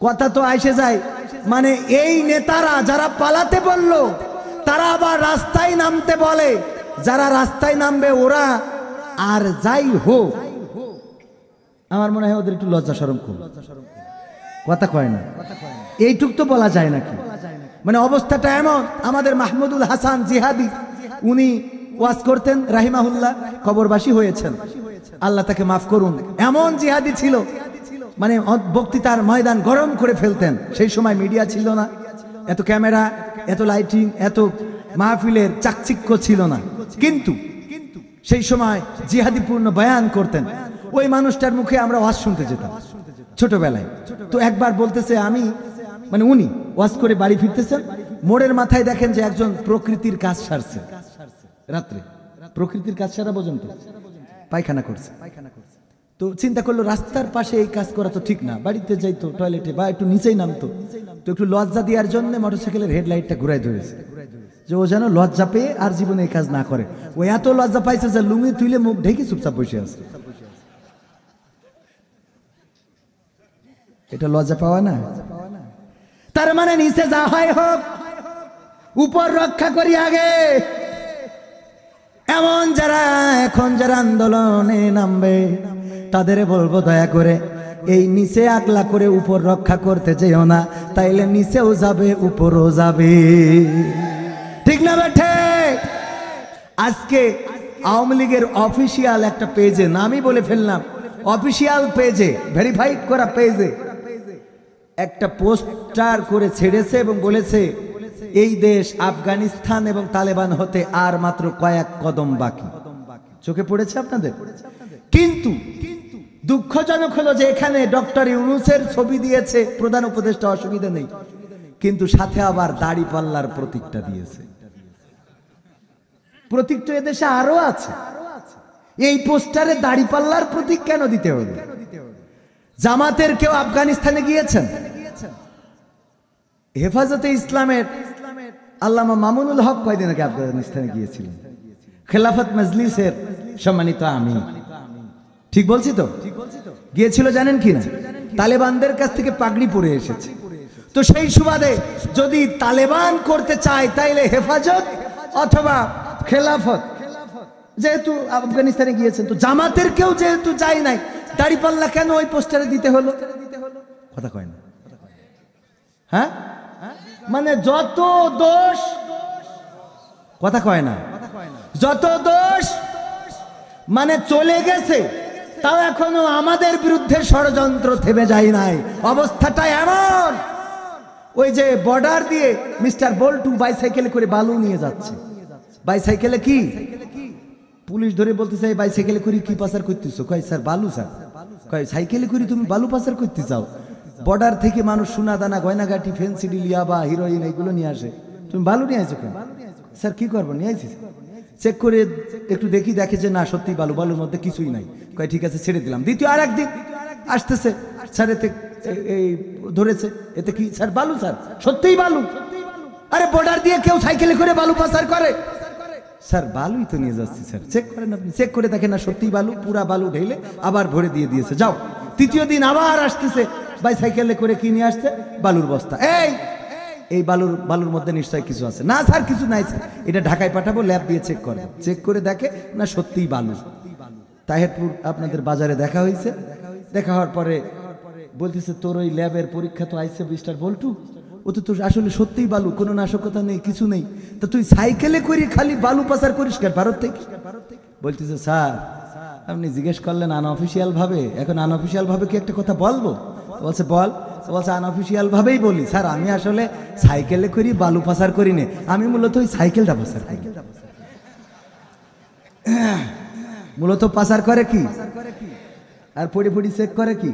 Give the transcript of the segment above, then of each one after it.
কথা তো আইসে যায়, মানে এই নেতারা যারা পালাতে বলল তারা আবার রাস্তায় নামতে বলে, যারা রাস্তায় নামবে ওরা আর যাই হোক। আমার মনে হয় ওদের একটু লজ্জা শরম কম, কথা কয় না, এইটুক তো বলা যায় নাকি? মানে অবস্থাটা এমন। আমাদের মাহমুদুল হাসান জিহাদি, উনি ওয়াজ করতেন রাহিমাহুল্লাহ, কবরবাসী হয়েছেন, আল্লাহ তাকে মাফ করুন। এমন জিহাদি ছিল, মানে বক্তৃতার ময়দান গরম করে ফেলতেন। সেই সময় মিডিয়া ছিল না, এত ক্যামেরা, এত লাইটিং, এত মাহফিলের চাকচিক্য ছিল না, কিন্তু সেই সময় জিহাদিপূর্ণ বয়ান করতেন। ওই মানুষটার মুখে আমরা ওয়াজ শুনতে যেতাম ছোটবেলায়। তো একবার বলতেছে, আমি মানে উনি ওয়াজ করে বাড়ি ফিরতেছেন, মোড়ের মাথায় দেখেন যে একজন প্রকৃতির কাজ সারছে, রাত্রে প্রকৃতির কাজ সারা পর্যন্ত পায়খানা করছে। তো চিন্তা করলো রাস্তার পাশে এই কাজ করা তো ঠিক না, বাড়িতে যাইতো টয়লেটে বা একটু নিচেই নামতো। তো একটু লজ্জা দেওয়ার জন্য মোটরসাইকেলের হেডলাইটটা ঘুরাই ধরেছে, যে ও যেন লজ্জা পেয়ে আর জীবনে এই কাজ না করে। ও এত লজ্জা পাইছে যে লুঙ্গি তুলে মুখ ঢেকে চুপচাপ বসে আছে। এটা লজ্জা পাওয়া না? তার মানে নিচে যা হয় হোক, উপর রক্ষা করি আগে। এমন যারা এখন যারা আন্দোলনে নামবে তাদের বলবো, দয়া করে এই নিচে আগলা করে উপর রক্ষা করতে যেও না, তাইলে নিচেও যাবে উপরও যাবে, ঠিক না বেঠে? আজকে আওয়ামী লীগের অফিসিয়াল একটা পেজে, নামই বলে ফেললাম, অফিসিয়াল পেজে, ভেরিফাইড করা পেজে একটা পোস্টার করে ছেড়েছে এবং বলেছে এই দেশ আফগানিস্তান এবং তালেবান হতে আর মাত্র কয়েক কদম বাকি। চোখে পড়েছে আপনাদের? কিন্তু দুঃখজনক হলো যে এখানে ডক্টর ইউনূসের ছবি দিয়েছে প্রধান উপদেষ্টা, অসুবিধা নেই, কিন্তু সাথে আবার দাড়িপাল্লার প্রতীকটা দিয়েছে। প্রতীক তো এদেশে আরো আছে, এই পোস্টারে দাড়িপাল্লার প্রতীক কেন দিতে হবে? জামাতের কেউ আফগানিস্তানে গিয়েছেন? হেফাজতে ইসলামের আল্লামা মামুনুল হক কয়দিন আগে আফগানিস্তানে গিয়েছিলেন। খেলাফত মজলিসের সম্মানিত আমির, ঠিক বলছি তো? গিয়েছিল জানেন কি না? তালেবানদের কাছ থেকে পাগড়ি পরে এসেছে। তো সেই সুবাদে যদি তালেবান করতে চায় তাইলে হেফাজত অথবা খেলাফত, যেহেতু আফগানিস্তানে গিয়েছেন, তো জামাতের কেউ যেহেতু যায় নাই, দাড়িপাল্লা কেন ওই পোস্টারে দিতে হলো? কথা কয় না, হ্যাঁ? মানে যত দোষ, কথা কয় না, যত দোষ মানে চলে গেছে, তাও এখনো আমাদের বিরুদ্ধে ষড়যন্ত্র থেমে যায় নাই। অবস্থাটা এমন, ওই যে বর্ডার দিয়ে মিস্টার বল্টু বাইসাইকেলে করে বালু নিয়ে যাচ্ছে। বাইসাইকেলে কি পুলিশ ধরে বলতেছে, বাইসাইকেলে করে কি পাচার করতেছো? কয় স্যার বালু। স্যার কয় সাইকেলে করে তুমি বালু পাচার করতে চাও? বর্ডার থেকে মানুষ সোনা দানা গয়নাগাটি ফেন্সিডিল ইয়াবা হিরোইন এইগুলো নিয়ে আসে, তুমি বালু নিয়ে আসো কেন? স্যার কি করবো, নিয়ে আসিস। চেক করে একটু দেখে যে না সত্যি বালু, বালুর মধ্যে কিছুই নাই। কয় ঠিক আছে ছেড়ে দিলাম। দ্বিতীয় আর একদিন আসতেছে, স্যার এতে এই ধরেছে, এতে কি? স্যার বালু। স্যার সত্যিই বালু। আরে বর্ডার দিয়ে কেউ সাইকেলে করে বালু পাচার করে? স্যার বালুই তো নিয়ে যাচ্ছি। স্যার চেক করেন, আপনি চেক করে দেখেন না সত্যিই বালু, পুরা বালু ঢেলে আবার ভরে দিয়ে দিয়েছে, যাও। তৃতীয় দিন আবার আসতেছে, বাইসাইকেলে করে কি নিয়ে আসছে? বালুর বস্তা। এই বালুর মধ্যে নিশ্চয় কিছু আছে। না স্যার কিছু নাই স্যার, এটা ঢাকায় পাঠাবো, ল্যাব দিয়ে চেক করে। চেক করে দেখে না সত্যিই বালু। তাহেরপুর আপনাদের বাজারে দেখা হয়েছে। দেখা হওয়ার পরে বলতেছে, তোর ওই ল্যাবের পরীক্ষা তো আইসে মিস্টার বল্টু, ও তো তোর আসলে সত্যিই বালু, কোনো নাশকতা নেই, কিছু নেই। তা তুই সাইকেলে করে খালি বালু পাচার করিস কেন ভারত থেকে? বলতেছে, স্যার আপনি জিজ্ঞেস করলেন আনঅফিসিয়াল ভাবে, এখন আনঅফিসিয়াল ভাবে কি একটা কথা বলবো? বলছে বল। বলছে আনঅফিসিয়াল ভাবেই বলি, স্যার আমি আসলে সাইকেলে করি বালু পাচার করি না, আমি মূলত ওই সাইকেলটা পাচার করি। মূলত পাচার করে কি আর পড়ি চেক করে কি?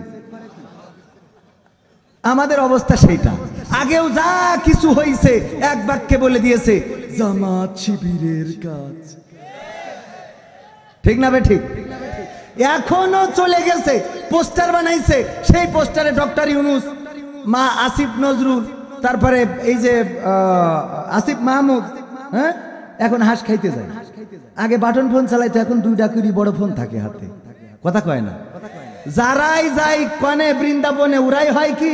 আমাদের অবস্থা সেইটা। আগেও যা কিছু হয়েছে এক বাক্যে বলে দিয়েছে, জামাত শিবিরের কাজ, ঠিক না বে ঠিক? এখনো চলে গেছে, পোস্টার বানাইছে, সেই পোস্টারে ডক্টর ইউনূস, মা আসিফ নজরুল, তারপরে এই যে আসিফ মাহমুদ, হ্যাঁ এখন হাঁস খাইতে যায়। আগে বাটন ফোন চালাইতো, এখন দুইটা করে বড় ফোন থাকে হাতে, কথা কয় না। যারাই যাই কনে বৃন্দাবনে, ওরাই হয় কি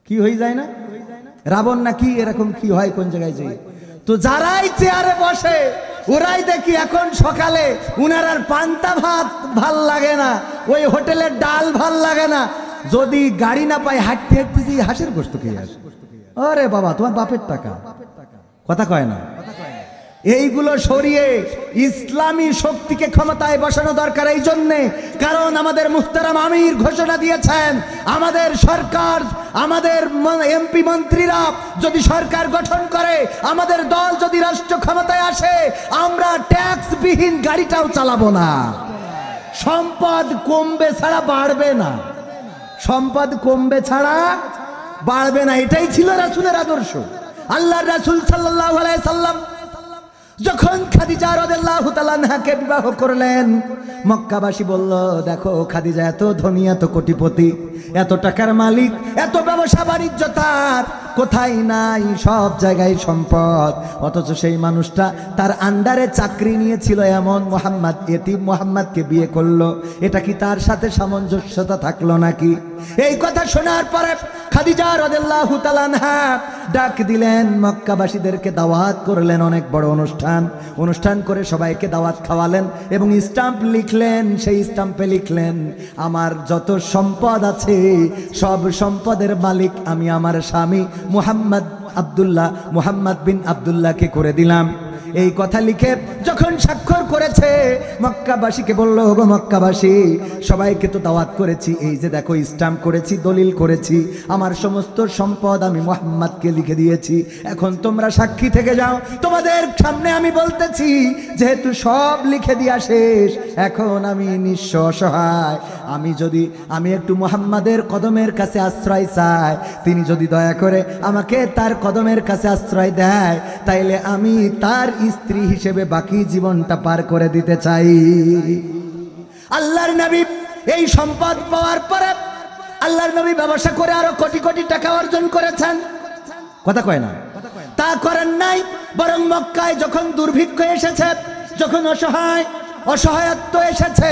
কি হয়ে যায় না, রাবণ না কি এরকম কি হয় কোন জায়গায় যাই। তো যারাই চেয়ারে বসে ওরাই দেখি এখন সকালে উনার আর পান্তা ভাত ভাল লাগে না, ওই হোটেলের ডাল ভাল লাগে না, যদি গাড়ি না পাই হাঁটতে হাঁটতে যে হাঁসের গোস্ত খেয়ে আসে। আরে বাবা, তোমার বাপের টাকা, কথা কয় না। এইগুলো সরিয়ে ইসলামী শক্তিকে ক্ষমতায় বসানো দরকার। এই জন্যে কারণ আমাদের মুহতারাম আমির ঘোষণা দিয়েছেন, আমাদের সরকার, আমাদের এমপি মন্ত্রীরা যদি সরকার গঠন করে, আমাদের দল যদি রাষ্ট্র ক্ষমতায় আসে, আমরা ট্যাক্স বিহীন গাড়িটাও চালাবো না। সম্পদ কমবে ছাড়া বাড়বে না, সম্পদ কমবে ছাড়া বাড়বে না। এটাই ছিল রাসূলের আদর্শ। আল্লাহর রাসূল সাল্লাল্লাহু আলাইহি সাল্লাম যখন খাদিজা রাদিয়াল্লাহু তাআলা আনহাকে বিবাহ করলেন, মক্কাবাসী বলল, দেখো খাদিজা এত ধনী, এত কোটিপতি, এত টাকার মালিক, এত ব্যবসা বাণিজ্য তার, কোথায় নাই, সব জায়গায় সম্পদ, অথচ সেই মানুষটা তার আন্ডারে চাকরি নিয়েছিল এমন মুহাম্মদ, এতিম মুহাম্মদকে বিয়ে করলো। এটা কি তার সাথে সামঞ্জস্যতা থাকলো নাকি? এই কথা শোনার পরে খাদিজা রাদিয়াল্লাহু তাআলা আনহা ডাক দিলেন, মক্কাবাসীদেরকে দাওয়াত করলেন, অনেক বড় অনুষ্ঠান করে সবাইকে দাওয়াত খাওয়ালেন এবং স্টাম্প লিখলেন। সেই স্টাম্পে লিখলেন, আমার যত সম্পদ আছে সব সম্পদের মালিক আমি আমার স্বামী মুহাম্মদ বিন আব্দুল্লাহকে করে দিলাম। এই কথা লিখে যখন স্বাক্ষর করেছে, মক্কাবাসীকে বলল, গো মক্কাবাসী, সবাইকে তো দাওয়াত করেছি, এই যে দেখো স্টাম্প করেছি, দলিল করেছি, আমার সমস্ত সম্পদ আমি মুহাম্মদকে লিখে দিয়েছি, এখন তোমরা সাক্ষী থেকে যাও। তোমাদের সামনে আমি বলতেছি, যেহেতু সব লিখে দেয়া শেষ, এখন আমি নিঃস্ব অসহায়, আমি একটু মুহাম্মাদের কদমের কাছে আশ্রয় চাই, তিনি যদি দয়া করে আমাকে তার কদমের কাছে আশ্রয় দেয়, তাইলে আমি তার স্ত্রী হিসেবে বাকি জীবনটা পার করে দিতে চাই। আল্লাহর নবী এই সম্পদ পাওয়ার পরে আল্লাহর নবী ব্যবসা করে আরো কোটি কোটি টাকা অর্জন করেছেন, কথা কয় না। তা করেন নাই, বরং মক্কায় যখন দুর্ভিক্ষ এসেছে, যখন অসহায়ত্ব এসেছে,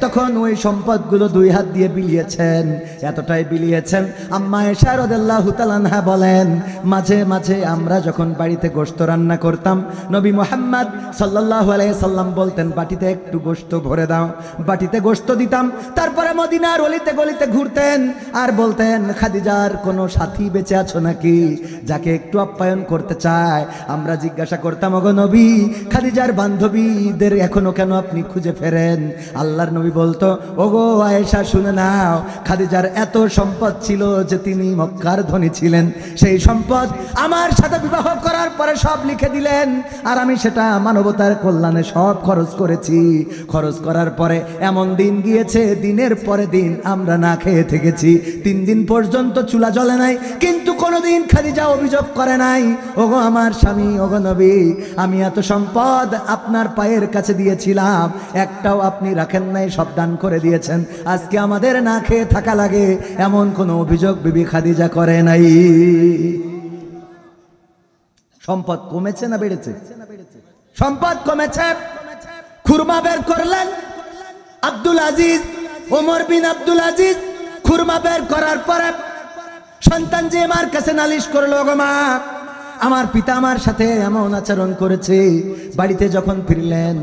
তখন ওই সম্পদগুলো দুই হাত দিয়ে বিলিয়েছেন, এতটাই বিলিয়েছেন। আম্মা আয়েশা রাদিয়াল্লাহু তাআলা আনহা বলেন, মাঝে মাঝে আমরা যখন বাড়িতে গোশত রান্না করতাম, নবী মুহাম্মদ সাল্লাল্লাহু আলাইহি সাল্লাম বলতেন, বাটিতে একটু গোশত ভরে দাও, বাটিতে গোশত দিতাম। তারপরে মদিনার অলিতে গলিতে ঘুরতেন আর বলতেন, খাদিজার কোনো সাথী বেঁচে আছো নাকি, যাকে একটু আপ্যায়ন করতে চায়। আমরা জিজ্ঞাসা করতাম, ওগো নবী, খাদিজার বান্ধবীদের এখনো কেন আপনি খুঁজে ফেরেন? আল্লাহর নবী বলতো, ওগো আয়েশা, শুনে নাও, খাদিজার এত সম্পদ ছিল যে তিনি মক্কার ধনী ছিলেন, সেই সম্পদ আমার সাথে বিবাহ করার পরে সব লিখে দিলেন, আর আমি সেটা মানবতার কল্যাণে সব খরচ করেছি। খরচ করার পরে এমন দিন গিয়েছে, দিনের পরে দিন আমরা না খেয়ে থেকেছি, 3 দিন পর্যন্ত চুলা জ্বলে নাই, কিন্তু কোনোদিন খাদিজা অভিযোগ করে নাই, ওগো আমার স্বামী, ওগো নবী, আমি এত সম্পদ আপনার পায়ের কাছে দিয়েছিলাম, একটাও আপনি রাখেন নাই, সব দান করে দিয়েছেন, আজকে আমাদের না খেয়ে থাকা লাগে, এমন কোনো অভিযোগ বিবি খাদিজা করে নাই। সম্পদ কমেছে না বেড়েছে? সম্পদ কমেছে। খুরমা বের করলেন আব্দুল আজিজ, ওমর বিন আব্দুল আজিজ, খুরমা বের করার পরে সন্তান যে মার কাছে নালিশ করলো, গো মা, আমার পিতা আমার সাথে এমন আচরণ করেছে। বাড়িতে যখন ফিরলেন,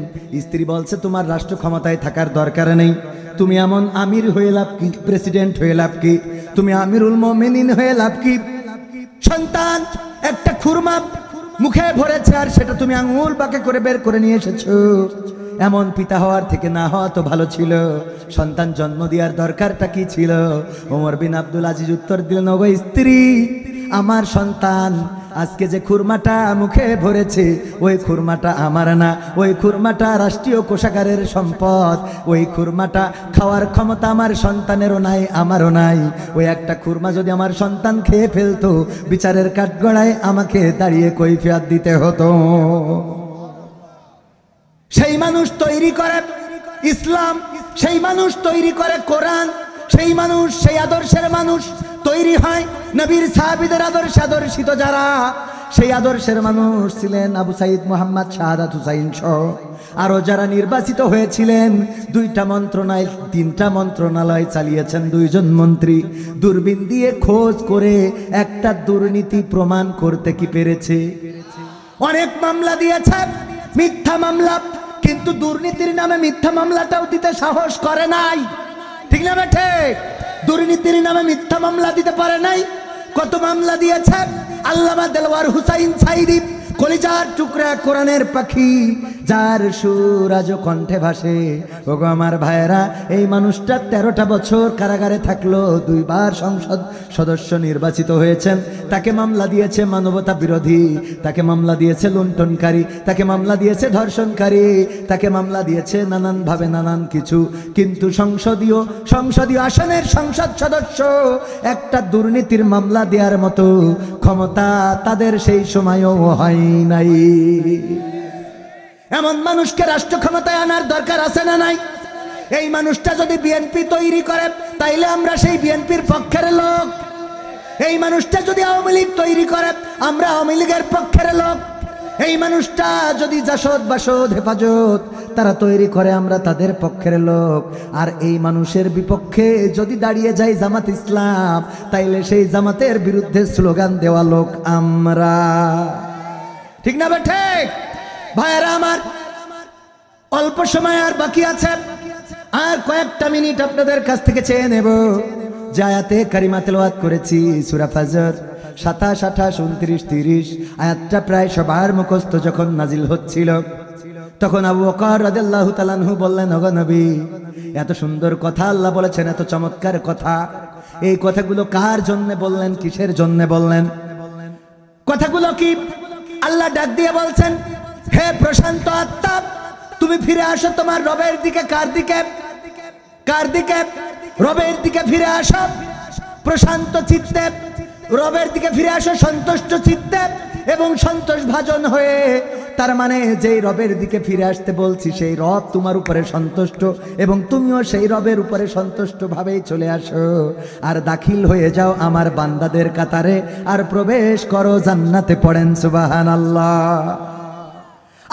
স্ত্রী বলছে, তোমার রাষ্ট্র ক্ষমতায় থাকার দরকার নেই, তুমি এমন আমির হয়ে লাভ কি, প্রেসিডেন্ট হয়ে লাভ কি, তুমি আমিরুল মুমিনিন হয়ে লাভ কি? সন্তান একটা খুরমা মুখে ভরেছে আর সেটা তুমি আঙুল বাঁকা করে বের করে নিয়ে এসেছো। এমন পিতা হওয়ার থেকে না হওয়া তো ভালো ছিল, সন্তান জন্ম দেওয়ার দরকারটা কি ছিল? ওমর বিন আব্দুল আজিজ উত্তর দিলেন, ওগো স্ত্রী, আমার সন্তান আজকে যে খুরমাটা মুখে ভরেছে, ওই খুরমাটা আমার না, ওই খুরমাটা রাষ্ট্রীয় কোষাগারের সম্পদ, ওই খুরমাটা খাওয়ার ক্ষমতা আমার সন্তানেরও নাই, আমারও নাই। ওই একটা খুরমা যদি আমার সন্তান খেয়ে ফেলতো, বিচারের কাঠগড়ায় আমাকে দাঁড়িয়ে কৈফিয়ত দিতে হতো। সেই মানুষ তৈরি করে ইসলাম, সেই মানুষ তৈরি করে কোরআন, সেই মানুষ, সেই আদর্শের মানুষ তৈরি হয়। নবীর সাহাবীদের আদর্শে আদর্শিত যারা, সেই আদর্শের মানুষ ছিলেন আবু সাইদ মুহাম্মদ শাহাদাত হুসাইন সহ আরো যারা নির্বাচিত হয়েছিলেন, 2টা মন্ত্রণালয় 3টা মন্ত্রণালয় চালিয়েছেন 2 জন মন্ত্রী, দূরবীন দিয়ে খোঁজ করে একটা দুর্নীতি প্রমাণ করতে কি পেরেছে? অনেক মামলা দিয়েছে, মিথ্যা মামলা, কিন্তু দুর্নীতির নামে মিথ্যা মামলাটাও দিতে সাহস করে নাই। ঠিক না বেঠে? দুর্নীতির নামে মিথ্যা মামলা দিতে পারে নাই। কত মামলা দিয়েছে আল্লামা দেলওয়ার হুসাইন সাইদি, কলিজার টুকরা, কোরআনের পাখি, যার সুর আজ কণ্ঠে ভাসে। ওগো আমার ভাইয়েরা, এই মানুষটা 13টা বছর কারাগারে থাকলো, 2 বার সংসদ সদস্য নির্বাচিত হয়েছেন। তাকে মামলা দিয়েছে মানবতা বিরোধী, তাকে মামলা দিয়েছে লুণ্ঠনকারী, তাকে মামলা দিয়েছে ধর্ষণকারী, তাকে মামলা দিয়েছে নানানভাবে নানান কিছু। কিন্তু সংসদীয় আসনের সংসদ সদস্য একটা দুর্নীতির মামলা দেওয়ার মতো ক্ষমতা তাদের সেই সময়ও হয় নাই। এমন মানুষকে রাষ্ট্র ক্ষমতায় আনার দরকার আছে না নাই? এই মানুষটা যদি বিএনপি তৈরি করে, তাইলে আমরা সেই বিএনপির পক্ষের লোক। এই মানুষটা যদি আওয়ামী লীগ তৈরি করে, আমরা আওয়ামী লীগের পক্ষের লোক। এই মানুষটা যদি জাসদ বাসদ হেফাজত তারা তৈরি করে, আমরা তাদের পক্ষের লোক। আর এই মানুষের বিপক্ষে যদি দাঁড়িয়ে যায় জামাত ইসলাম, তাইলে সেই জামাতের বিরুদ্ধে স্লোগান দেওয়া লোক আমরা। ঠিক না বেঠে? ভাইয়েরা আমার, অল্প সময় আর বাকি আছে, আর কয়েকটা মিনিট আপনাদের কাছ থেকে চেয়ে নেব। যে আয়াতে কারিমা তেলাওয়াত করেছি সূরা ফজর 27, 28, 29, 30 আয়াতটা প্রায় সবার মুখস্থ যখন নাজিল হচ্ছিল, তখন আবু বকর রাদিয়াল্লাহু তাআলা আনহু বললেন, ওগো নবী, এত সুন্দর কথা আল্লাহ বলেছেন, এত চমৎকার কথা, এই কথাগুলো কার জন্য বললেন, কিসের জন্য বললেন? কথাগুলো কি? আল্লাহ ডাক দিয়ে বলছেন, হে প্রশান্ত আত্মা, তুমি ফিরে আসো তোমার রবের দিকে। কার দিকে? কার দিকে? রবের দিকে ফিরে আসো প্রশান্ত চিত্তে, রবের দিকে ফিরে আসো সন্তুষ্ট চিত্তে এবং সন্তোষ ভাজন হয়ে। তার মানে যেই রবের দিকে ফিরে আসতে বলছি, সেই রব তোমার উপরে সন্তুষ্ট এবং তুমিও সেই রবের উপরে সন্তুষ্ট ভাবেই চলে আসো, আর দাখিল হয়ে যাও আমার বান্দাদের কাতারে, আর প্রবেশ করো জান্নাতে। পড়েন সুবহানাল্লাহ।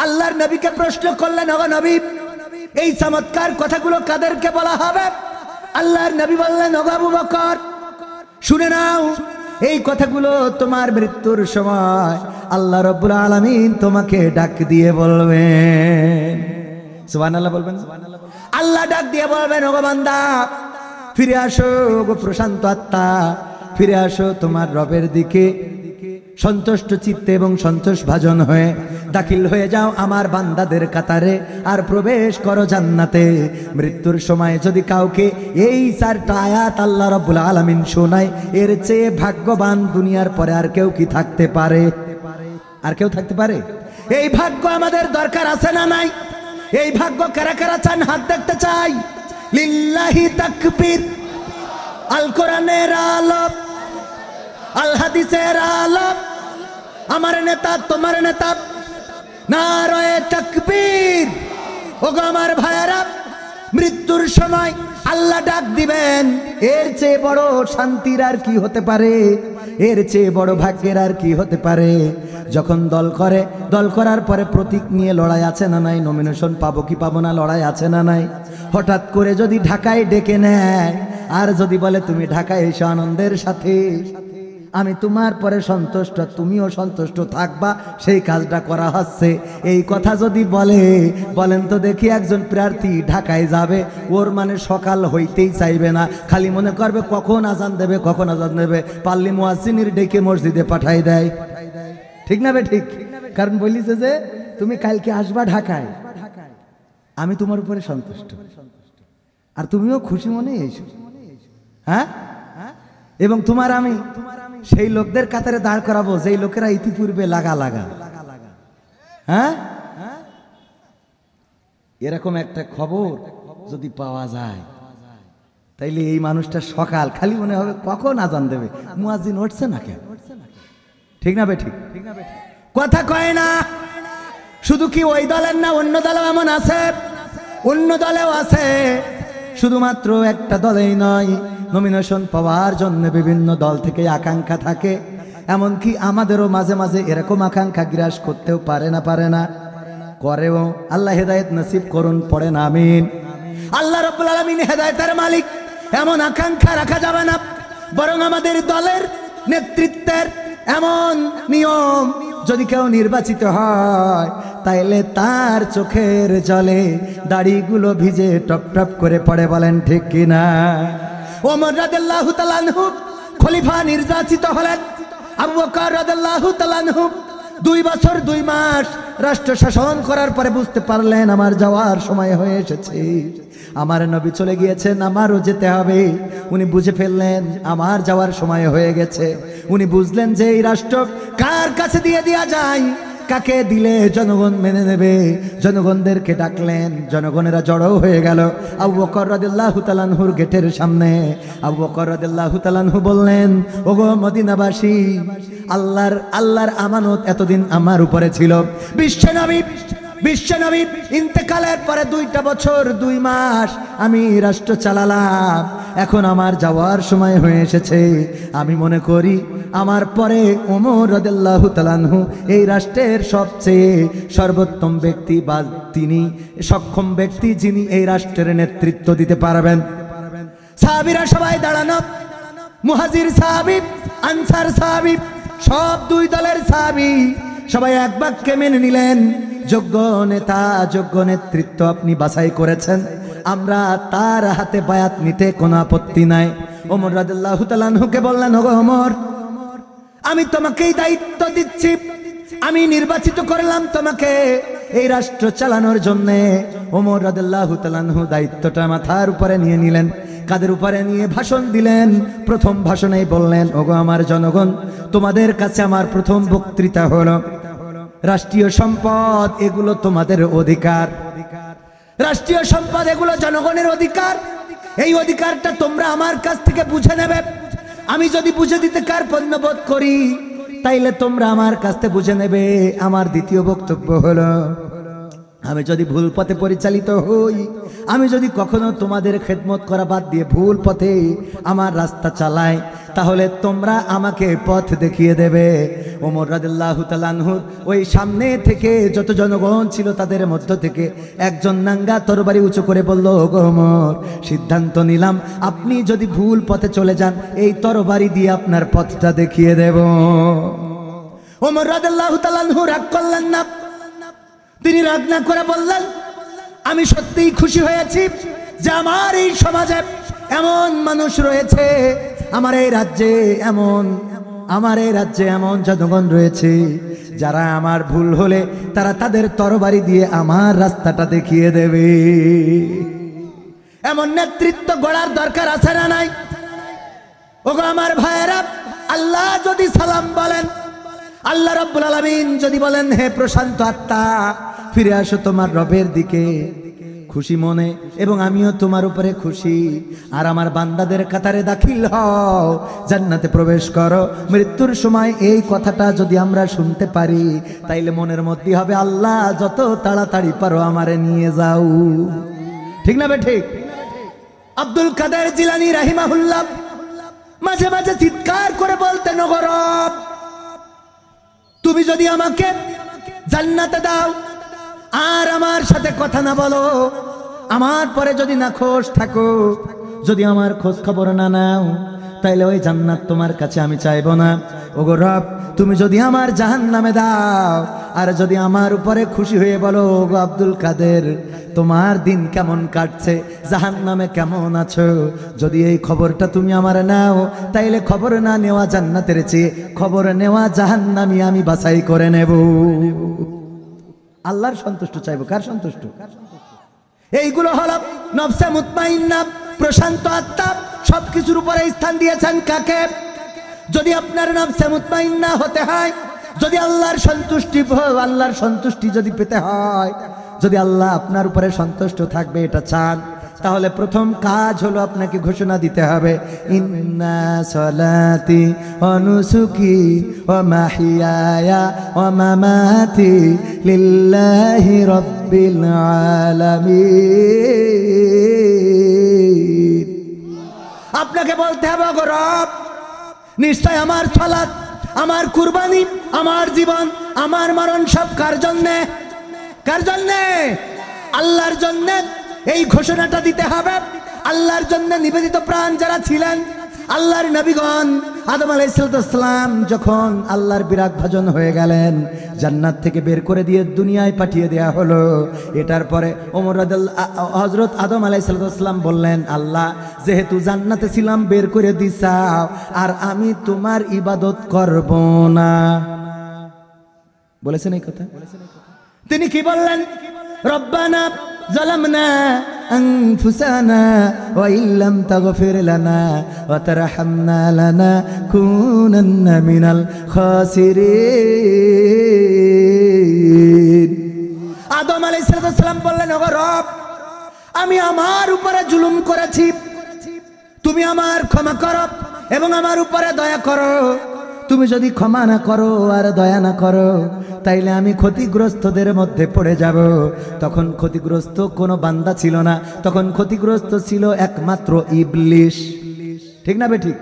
আল্লাহর নবীকে প্রশ্ন করলেন, ওগো নবী, এই চমৎকার কথাগুলো কাদেরকে বলা হবে? আল্লাহর নবী বললেন, ওগো আবু বকর, শুনে নাও, এই কথাগুলো তোমার মৃত্যুর সময় আল্লাহ রাব্বুল আলামিন তোমাকে ডাক দিয়ে বলবেন। সুবহানাল্লাহ বলবেন। আল্লাহ ডাক দিয়ে বলবেন, ওগো বান্দা, ফিরে আসো, ওগো প্রশান্ত আত্মা, ফিরে আসো তোমার রবের দিকে সন্তুষ্ট চিত্তে এবং সন্তোষ ভাজন হয়ে, দাখিল হয়ে যাও আমার বান্দাদের কাতারে, আর প্রবেশ করো জান্নাতে। মৃত্যুর সময় যদি কাউকে এই 4টা আয়াত আল্লাহ রাব্বুল আলামিন শোনায়, এর চেয়ে ভাগ্যবান দুনিয়ার পরে আর কেউ কি থাকতে পারে? আর কেউ থাকতে পারে? এই ভাগ্য আমাদের দরকার আছে না নাই? এই ভাগ্য কারা কারা চান? হাত দেখতে চাই। লিল্লাহি তাকবীর। আল কোরআনের আলো, আল হাদিসের আলো, আমার নেতা তোমার নেতা, নারায়ে তাকবীর। ওগো আমার ভাইয়েরা, মৃত্যুর সময় আল্লাহ ডাক দিবেন, এর চেয়ে বড় শান্তির আর কি হতে পারে? এর চেয়ে বড় ভাগ্যের আর কি হতে পারে? যখন দল করে, দল করার পরে প্রতীক নিয়ে লড়াই আছে না নাই? নমিনেশন পাবো কি পাবো না লড়াই আছে না নাই? হঠাৎ করে যদি ঢাকায় ডেকে নেয়, আর যদি বলে তুমি ঢাকায় এসো আনন্দের সাথে, আমি তোমার পরে সন্তুষ্ট, তুমিও সন্তুষ্ট থাকবা, সেই কাজটা করা হচ্ছে, এই কথা যদি বলেন তো দেখি, একজন প্রার্থী ঢাকায় যাবে, ওর মানে সকাল হইতেই চাইবে না, খালি মনে করবে কখন আজান দেবে, কখন আজান দেবে, পারলে মুয়াজ্জিনের ডেকে মসজিদে পাঠাই দেয়। ঠিক না বে ঠিক? কারণ বলিছে যে তুমি কালকে আসবা ঢাকায়, আমি তোমার উপরে সন্তুষ্ট, আর তুমিও খুশি মনে এসো। হ্যাঁ, এবং তোমার আমি সেই লোকদের কাতারে দাঁড় করাবো যেই লোকেরা ইতিপূর্বে লাগা। হ্যাঁ, এরকম একটা খবর যদি পাওয়া যায়, তাইলে এই মানুষটা সকাল খালি মনে হবে কখন আজান দেবে, মুয়াজ্জিন উঠছে না কেন? ঠিক না বে ঠিক? কথা কয় না। শুধু কি ওই দলের না, অন্য দলেও এমন আছে, অন্য দলেও আছে, শুধুমাত্র একটা দলেই নয়। নমিনেশন পাওয়ার জন্য বিভিন্ন দল থেকে আকাঙ্ক্ষা থাকে, এমনকি আমাদেরও মাঝে মাঝে এরকম আকাঙ্ক্ষা গ্রাস করতেও পারে না। করেও। আল্লাহ হেদায়েত নসিব করুন, পড়েন আমিন। আল্লাহ রাব্বুল আলামিন হেদায়েতের মালিক, এমন আকাঙ্ক্ষা রাখা যাবে না, বরং আমাদের দলের নেতৃত্বের এমন নিয়ম, যদি কেউ নির্বাচিত হয় তাইলে তার চোখের জলে দাড়িগুলো ভিজে টপ টপ করে পড়ে, বলেন ঠিক কিনা? ওমর রাদিয়াল্লাহু তাআলা আনহু খলিফা নির্বাচিত হলেন। আবু বকর রাদিয়াল্লাহু তাআলা আনহু 2 বছর 2 মাস রাষ্ট্র শাসন করার পরে বুঝতে পারলেন আমার যাওয়ার সময় হয়ে এসেছে, আমার নবী চলে গিয়েছেন, আমারও যেতে হবে। উনি বুঝে ফেললেন আমার যাওয়ার সময় হয়ে গেছে। উনি বুঝলেন যে এই রাষ্ট্র কার কাছে দিয়ে দেয়া যায়, কাকে দিলে জনগণ মেনে নেবে। জনগণদেরকে ডাকলেন, জনগণেরা জড়ো হয়ে গেল আবু বকর রাদিয়াল্লাহু তাআলা আনহুর গেটের সামনে। আবু বকর রাদিয়াল্লাহু তাআলা আনহু বললেন, ওগো মদিনাবাসী, আল্লাহর আমানত এতদিন আমার উপরে ছিল। বিশ্বনবী ইন্তেকালের পরে 2টা বছর 2 মাস আমি রাষ্ট্র চালালাম, এখন আমার যাওয়ার সময় হয়ে এসেছে। আমি মনে করি আমার পরে ওমর রাদিয়াল্লাহু তাআলা আনহু এই রাষ্ট্রের সবচেয়ে সর্বোত্তম ব্যক্তি, বা তিনি সক্ষম ব্যক্তি যিনি এই রাষ্ট্রের নেতৃত্ব দিতে পারবেন। সাহাবীরা সবাই দাঁড়ানো, মুহাজির সাহাবী, আনসার সাহাবী, সব 2 দলের সাহাবী সবাই এক বাক্যে মেনে নিলেন, যোগ্য নেতা, যোগ্য নেতৃত্ব আপনি বাছাই করেছেন, আমরা তার হাতে বায়াত নিতে কোনো আপত্তি নাই। ওমর রাদিয়াল্লাহু তাআলা আনহুকে বললেন, ওগো ওমর, আমি তোমাকেই দায়িত্ব দিচ্ছি, আমি নির্বাচিত করলাম তোমাকে এই রাষ্ট্র চালানোর জন্য। ওমর রাদিয়াল্লাহু তাআলা আনহু দায়িত্বটা মাথার উপরে নিয়ে নিলেন, কাদের উপরে নিয়ে ভাষণ দিলেন। প্রথম ভাষণেই বললেন, ওগো আমার জনগণ, তোমাদের কাছে আমার প্রথম বক্তৃতা হলো, রাষ্ট্রীয় সম্পদ এগুলো তোমাদের অধিকার, রাষ্ট্রীয় সম্পদ এগুলো জনগণের অধিকার। এই অধিকারটা তোমরা আমার কাছ থেকে বুঝে নেবে। আমি যদি বুঝে দিতে কার্পণ্য বোধ করি তাইলে তোমরা আমার কাছ থেকে বুঝে নেবে। আমার দ্বিতীয় বক্তব্য হলো, আমি যদি ভুল পথে পরিচালিত হই, আমি যদি কখনো তোমাদের খেদমত করা বাদ দিয়ে ভুল পথে আমার রাস্তা চালাই, তাহলে তোমরা আমাকে পথ দেখিয়ে দেবে। ওমর রাদিয়াল্লাহু তাআলা আনহু ওই সামনে থেকে যত জনগণ ছিল তাদের মধ্য থেকে একজন নাঙ্গা তরবারি উঁচু করে বলল, ওগো ওমর, সিদ্ধান্ত নিলাম আপনি যদি ভুল পথে চলে যান এই তরবারি দিয়ে আপনার পথটা দেখিয়ে দেব। ওমর রাদিয়াল্লাহু তাআলা আনহু রাগ করলেন না, তিনি রাগ না করে বললেন, আমি সত্যিই খুশি হয়েছি যে আমার এই সমাজে এমন মানুষ রয়েছে, আমার এই রাজ্যে এমন জনগণ রয়েছে যারা আমার ভুল হলে তারা তাদের তরবারি দিয়ে আমার রাস্তাটা দেখিয়ে দেবে। এমন নেতৃত্ব গড়ার দরকার আছে না নাই? ওগো আমার ভাইয়েরা, আল্লাহ যদি সালাম বলেন, আল্লাহ রাব্বুল আলামিন যদি বলেন, হে প্রশান্ত আত্মা, ফিরে আসো তোমার রবের দিকে খুশি মনে, এবং আমিও তোমার উপরে খুশি, আর আমার বান্দাদের কাতারে দাখিল হও, জান্নাতে প্রবেশ করো। মৃত্যুর সময় এই কথাটা যদি আমরা শুনতে পারি তাইলে মনের মধ্যে হবে, আল্লাহ যত তাড়াতাড়ি পারো আমারে নিয়ে যাও। ঠিক না বে ঠিক? আব্দুল কাদের জিলানী রাহিমাহুল্লাহ মাঝে মাঝে চিৎকার করে বলতেন, ওগো রব, তুমি যদি আমাকে জান্নাতে দাও আর আমার সাথে কথা না বলো, আমার পরে যদি না খোঁজ থাকো, যদি আমার খোঁজ খবর না নাও, তাইলে ওই জান্নাত তোমার কাছে আমি চাইবো না। ওগো রব, তুমি যদি আমার জাহান্নামে দাও আর যদি আমার উপরে খুশি হয়ে বলো, ওগো আব্দুল কাদের, তোমার দিন কেমন কাটছে, জাহান্নামে কেমন আছো, যদি এই খবরটা তুমি আমার নাও, তাইলে খবর না নেওয়া জান্নাতের চেয়ে খবর নেওয়া জাহান্নামী আমি বাছাই করে নেব। আল্লাহর সন্তুষ্ট চাইবো, কার সন্তুষ্ট? এইগুলো হলো নফসে মুতমাইন্না, প্রশান্ত আত্মা। সবকিছুর উপরে স্থান দিয়েছেন কাকে? যদি আপনার নফসে মুতমাইন্না হতে হয়, যদি আল্লাহর সন্তুষ্টি যদি পেতে হয়, যদি আল্লাহ আপনার উপরে সন্তুষ্ট থাকবে এটা চান, তাহলে প্রথম কাজ হলো আপনাকে ঘোষণা দিতে হবে, ইন্না সলাতি ওয়া নুসুকি ওয়া মাহিয়ায়া ওয়া মামাতি লিল্লাহি রাব্বিল আলামিন। আপনাকে বলতে হবে, ওগো রব, নিশ্চয় আমার সালাত, আমার কুরবানি, আমার জীবন, আমার মরণ সব কার জন্যে? কার জন্যে? আল্লাহর জন্যে। এই ঘোষণাটা দিতে হবে। আল্লাহর জন্য নিবেদিত প্রাণ যারা ছিলেন, আল্লাহর নবীগণ, আদম আলাইহিস সালাম যখন আল্লাহর বিরাগ ভাজন হয়ে গেলেন, জান্নাত থেকে বের করে দিয়ে দুনিয়ায় পাঠিয়ে দেয়া হলো। এটার পরে ওমর হযরত আদম আলাইহিস সালাম বললেন, আল্লাহ যেহেতু জান্নাতে ছিলাম বের করে দিছাও, আর আমি তোমার ইবাদত করব না। বলেছেন এই কথা? তিনি কি বললেন? রব্বানা যালামনা আনফুসানা ওয়া ইল্লাম তাগফির লানা ওয়া তারহামনা লানাকুনান্না মিনাল খাসিরিন। আদম আলাইহিস সালাম বললেন, ওগো রব, আমি আমার উপরে জুলুম করেছি, তুমি আমার ক্ষমা করো এবং আমার উপরে দয়া করো। তুমি যদি ক্ষমা না করো আর দয়া না করো, তাইলে আমি ক্ষতিগ্রস্তদের মধ্যে পড়ে যাব। তখন ক্ষতিগ্রস্ত কোনো বান্দা ছিল না, তখন ক্ষতিগ্রস্ত ছিল একমাত্র ইবলিশ। ঠিক না বেঠিক?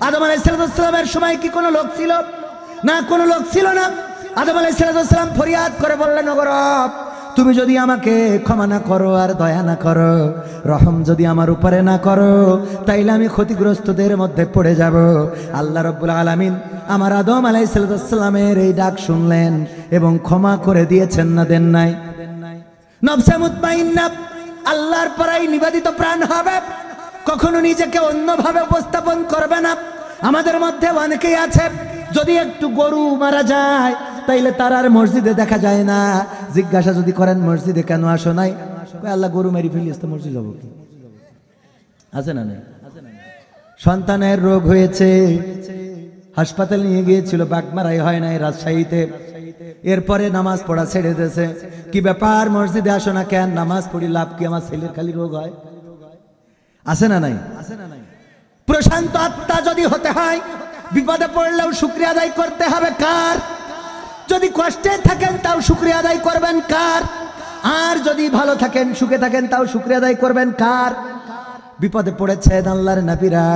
আদম আলাইহিস সালামের সময় কি কোনো লোক ছিল? না, কোনো লোক ছিল না। আদম আলাইহিস সালাম ফরিয়াদ করে বললেন, ওগো রব, তুমি যদি আমাকে ক্ষমা না করো আর দয়া না করো, রহম যদি আমার উপরে না করো, তাইলে আমি ক্ষতিগ্রস্তদের মধ্যে পড়ে যাব। আল্লাহ রাব্বুল আলামিন আমার আদম আলাইহিস সালামের এই ডাক শুনলেন এবং ক্ষমা করে দিয়েছেন না দেন নাই? নফসে মুতমাইন্না আল্লাহর পরেই নিবেদিত প্রাণ হবে, কখনো নিজেকে অন্যভাবে উপস্থাপন করবে না। আমাদের মধ্যে অনেকেই আছে, যদি একটু গরু মারা যায় তাইলে তার আর মসজিদে দেখা যায় না। জিজ্ঞাসা যদি করেন মসজিদে কেন আসো নাই, আল্লাহ গরু মেরে ফেলিস তো মসজিদ যাবো কি? আছে না? সন্তানের রোগ হয়েছে, হাসপাতালে নিয়ে গিয়েছিল, বাগমারাই হয় নাই, রাজশাহীতে। এরপরে নামাজ পড়া ছেড়ে দিয়েছে। কি ব্যাপার, মসজিদে আসো না কেন? নামাজ পড়ি লাভ কি, আমার ছেলের খালি রোগ হয়। আছে না নাই? প্রশান্ত আত্মা যদি হতে হয়, বিপদে পড়লেও শুকরিয়া আদায় করতে হবে কার? যদি কষ্টে থাকেন তাও শুকরিয়া আদায় করবেন কার? আর যদি ভালো থাকেন, সুখে থাকেন, তাও শুকরিয়া আদায় করবেন কার? বিপদে পড়েছেন আল্লাহর নবীরা,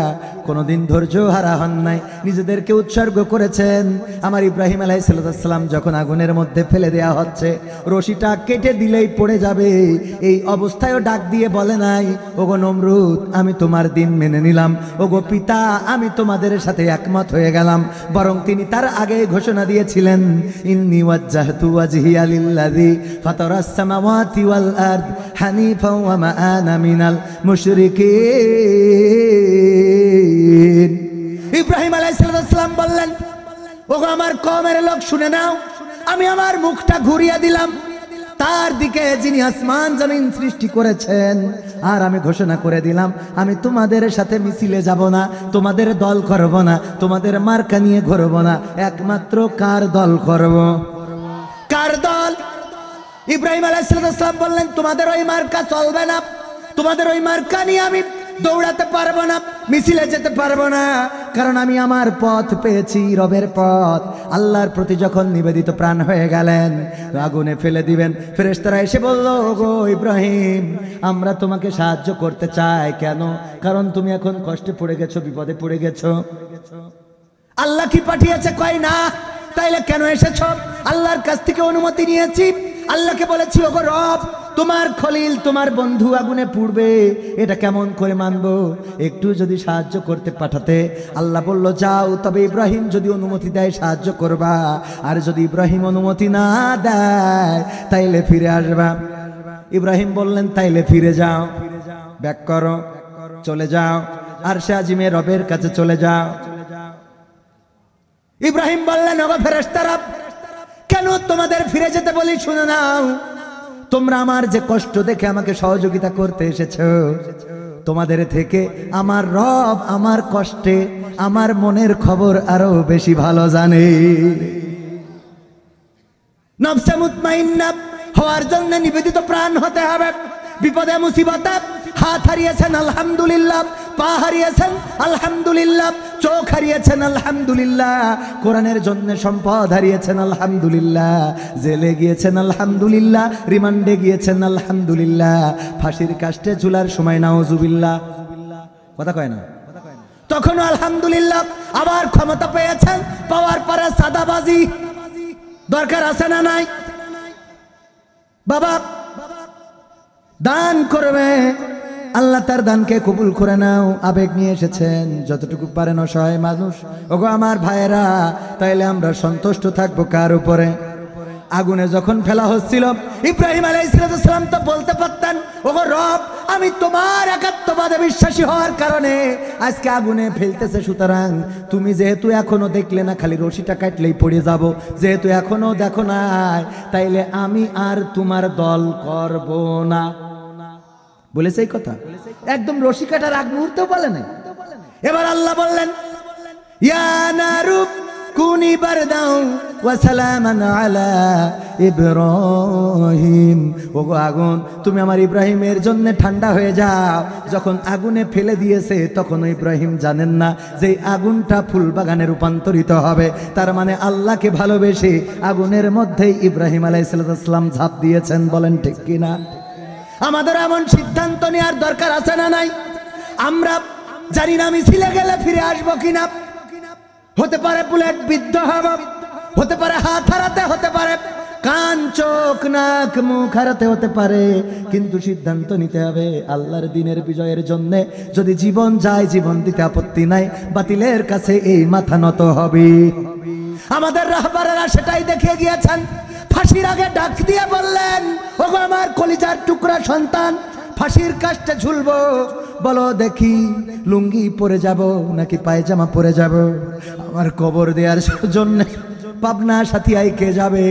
কোনোদিন ধৈর্য হারা হন নাই, নিজেদেরকে উৎসর্গ করেছেন। আমার ইব্রাহিম আলাইহিস সালাম যখন আগুনের মধ্যে ফেলে দেয়া হচ্ছে, রশিটা কেটে দিলেই পড়ে যাবে, এই অবস্থায়ও ডাক দিয়ে বলে নাই, ওগো নমরুদ, আমি তোমার দিন মেনে নিলাম, ওগো পিতা, আমি তোমাদের সাথে একমত হয়ে গেলাম। বরং তিনি তার আগে ঘোষণা দিয়েছিলেন, ইন্নী ওয়াজ্জাহতু ওয়াজহিয়া লিল্লাযী ফাতারাস সামাওয়াতি ওয়াল আরদ হানিফাও ওয়া মা আনা মিনাল মুশরিকিন। ইব্রাহিম আলাইহিস সালাম বললেন, ওগো আমার কওমের লোক শুনে নাও, আমি আমার মুখটা ঘুরিয়ে দিলাম তার দিকে যিনি আসমান জমিন সৃষ্টি করেছেন, আর আমি ঘোষণা করে দিলাম, আমি তোমাদের সাথে মিছিলে যাব না, তোমাদের দল করব না, তোমাদের মার্কা নিয়ে ঘুরব না, একমাত্র কার দল করব? কার দল? ইব্রাহিম আলাইহিস সালাম বললেন, তোমাদের ওই মার্কা চলবে না, তোমাদের ওই মার্কা নিয়ে আমি দৌড়াতে পারবো না, মিছিলে যেতে পারবো না, কারণ আমি আমার পথ পেয়েছি, রবের পথ। আল্লাহর প্রতি যখন নিবেদিত প্রাণ হয়ে গেলেন, আগুনে ফেলে দিবেন, ফেরেশতারা এসে বলল, ওগো ইব্রাহিম, আমরা তোমাকে সাহায্য করতে চাই। কেন? কারণ তুমি এখন কষ্টে পড়ে গেছো, বিপদে পড়ে গেছো। আল্লাহ কি পাঠিয়েছে? কয় না। তাইলে কেন এসেছো? আল্লাহর কাছ থেকে অনুমতি নিয়েছি, আল্লাহকে বলেছি, ওগো রব, তোমার খলিল, তোমার বন্ধু আগুনে পুড়বে, এটা কেমন করে মানবো? একটু যদি সাহায্য করতে পাঠাতে। আল্লাহ বলল, যাও, তবে ইব্রাহিম যদি অনুমতি দেয় সাহায্য করবা, আর যদি ইব্রাহিম অনুমতি না দেয় তাইলে ফিরে আসবা। ইব্রাহিম বললেন, তাইলে ফিরে যাও, ব্যাক করো, চলে যাও, আরশে আজিমে রবের কাছে চলে যাও। ইব্রাহিম বললেন, ওগো ফেরেশতারা, কেন তোমাদের ফিরে যেতে বলি? শুনে নাও, তোমরা আমার যে কষ্ট দেখে আমাকে সহযোগিতা করতে এসেছো, তোমাদের থেকে আমার রব আমার কষ্টে, আমার মনের খবর আরো বেশি ভালো জানে। নফসে মুতমাইন্না হওয়ার জন্য নিবেদিত প্রাণ হতে হবে। বিপদে মুসিবতে হাত হারিয়েছেন আলহামদুলিল্লাহ, পা হারিয়েছেন আলহামদুলিল্লাহ, চোখ হারিয়েছেন আলহামদুলিল্লাহ, কোরআনের জন্য সম্পদ হারিয়েছেন আলহামদুলিল্লাহ, জেলে গিয়েছেন আলহামদুলিল্লাহ, রিমান্ডে গিয়েছেন আলহামদুলিল্লাহ, ফাঁসির কাস্টে ঝুলার সময় নাউজুবিল্লাহ, কথা কয় না, তখনও আলহামদুলিল্লাহ। আবার ক্ষমতা পেয়েছেন, পাওয়ার পরে সাদাবাজি দরকার আছে না নাই? বাবা দান করবে, আল্লাহ তার দানকে কবুল করে নাও। আবেগ নিয়ে এসেছেন, যতটুকু পারেন অসহায় মানুষ। ওগো আমার ভাইয়েরা, তাইলে আমরা সন্তুষ্ট থাকবো কার উপরে? আগুনে যখন ফেলা হচ্ছিল, ইব্রাহিম আলাইহিস সালাম তো বলতে পারতেন, ওগো রব, আমি তোমার একাত্মবাদে বিশ্বাসী হওয়ার কারণে আজকে আগুনে ফেলতেছে, সুতরাং তুমি যেহেতু এখনো দেখলে না, খালি রশিটা কাটলেই পড়ে যাব, যেহেতু এখনো দেখো নাই, তাইলে আমি আর তোমার দল করব না। বলেছে এই কথা, একদম রশি কাটার আগ মুহূর্তেও বলে নাই। এবার আল্লাহ বললেন, ইয়া নারু কুনি বারদাও ওয়া সালামান আলা ইব্রাহিম, ওগো আগুন, তুমি আমার ইব্রাহিমের জন্য ঠান্ডা হয়ে যাও। যখন আগুনে ফেলে দিয়েছে, তখন ইব্রাহিম জানেন না যে আগুনটা ফুল বাগানে রূপান্তরিত হবে। তার মানে আল্লাহকে ভালোবেসে আগুনের মধ্যেই ইব্রাহিম আলাইহিস সালাম ঝাঁপ দিয়েছেন। বলেন ঠিক কিনা? আমাদের এমন সিদ্ধান্ত নেওয়ার দরকার আছে না নাই? আমরা জানি না মিছিলে গেলে ফিরে আসবো কিনা। হতে পারে বুলেট বিদ্ধ হব, হতে পারে হাত হারাতে, হতে পারে কান চোখ নাক মুখ হারাতে হতে পারে, কিন্তু সিদ্ধান্ত নিতে হবে আল্লাহর দ্বীনের বিজয়ের জন্য। যদি জীবন যায়, জীবন দিতে আপত্তি নাই, বাতিলের কাছে এই মাথা নত হবে। আমাদের রাহবারেরা সেটাই দেখিয়ে গিয়েছেন। ফাঁসির আগে ডাক দিয়ে বললেন, ওগো আমার কলিজার টুকরা সন্তান, ফাঁসির কাস্টে ঝুলবো, বলো দেখি লুঙ্গি পরে যাব নাকি পায়জামা পরে যাব? আমার কবর দেওয়ার জন্য পাবনা সাথিয়ায় কে যাবে?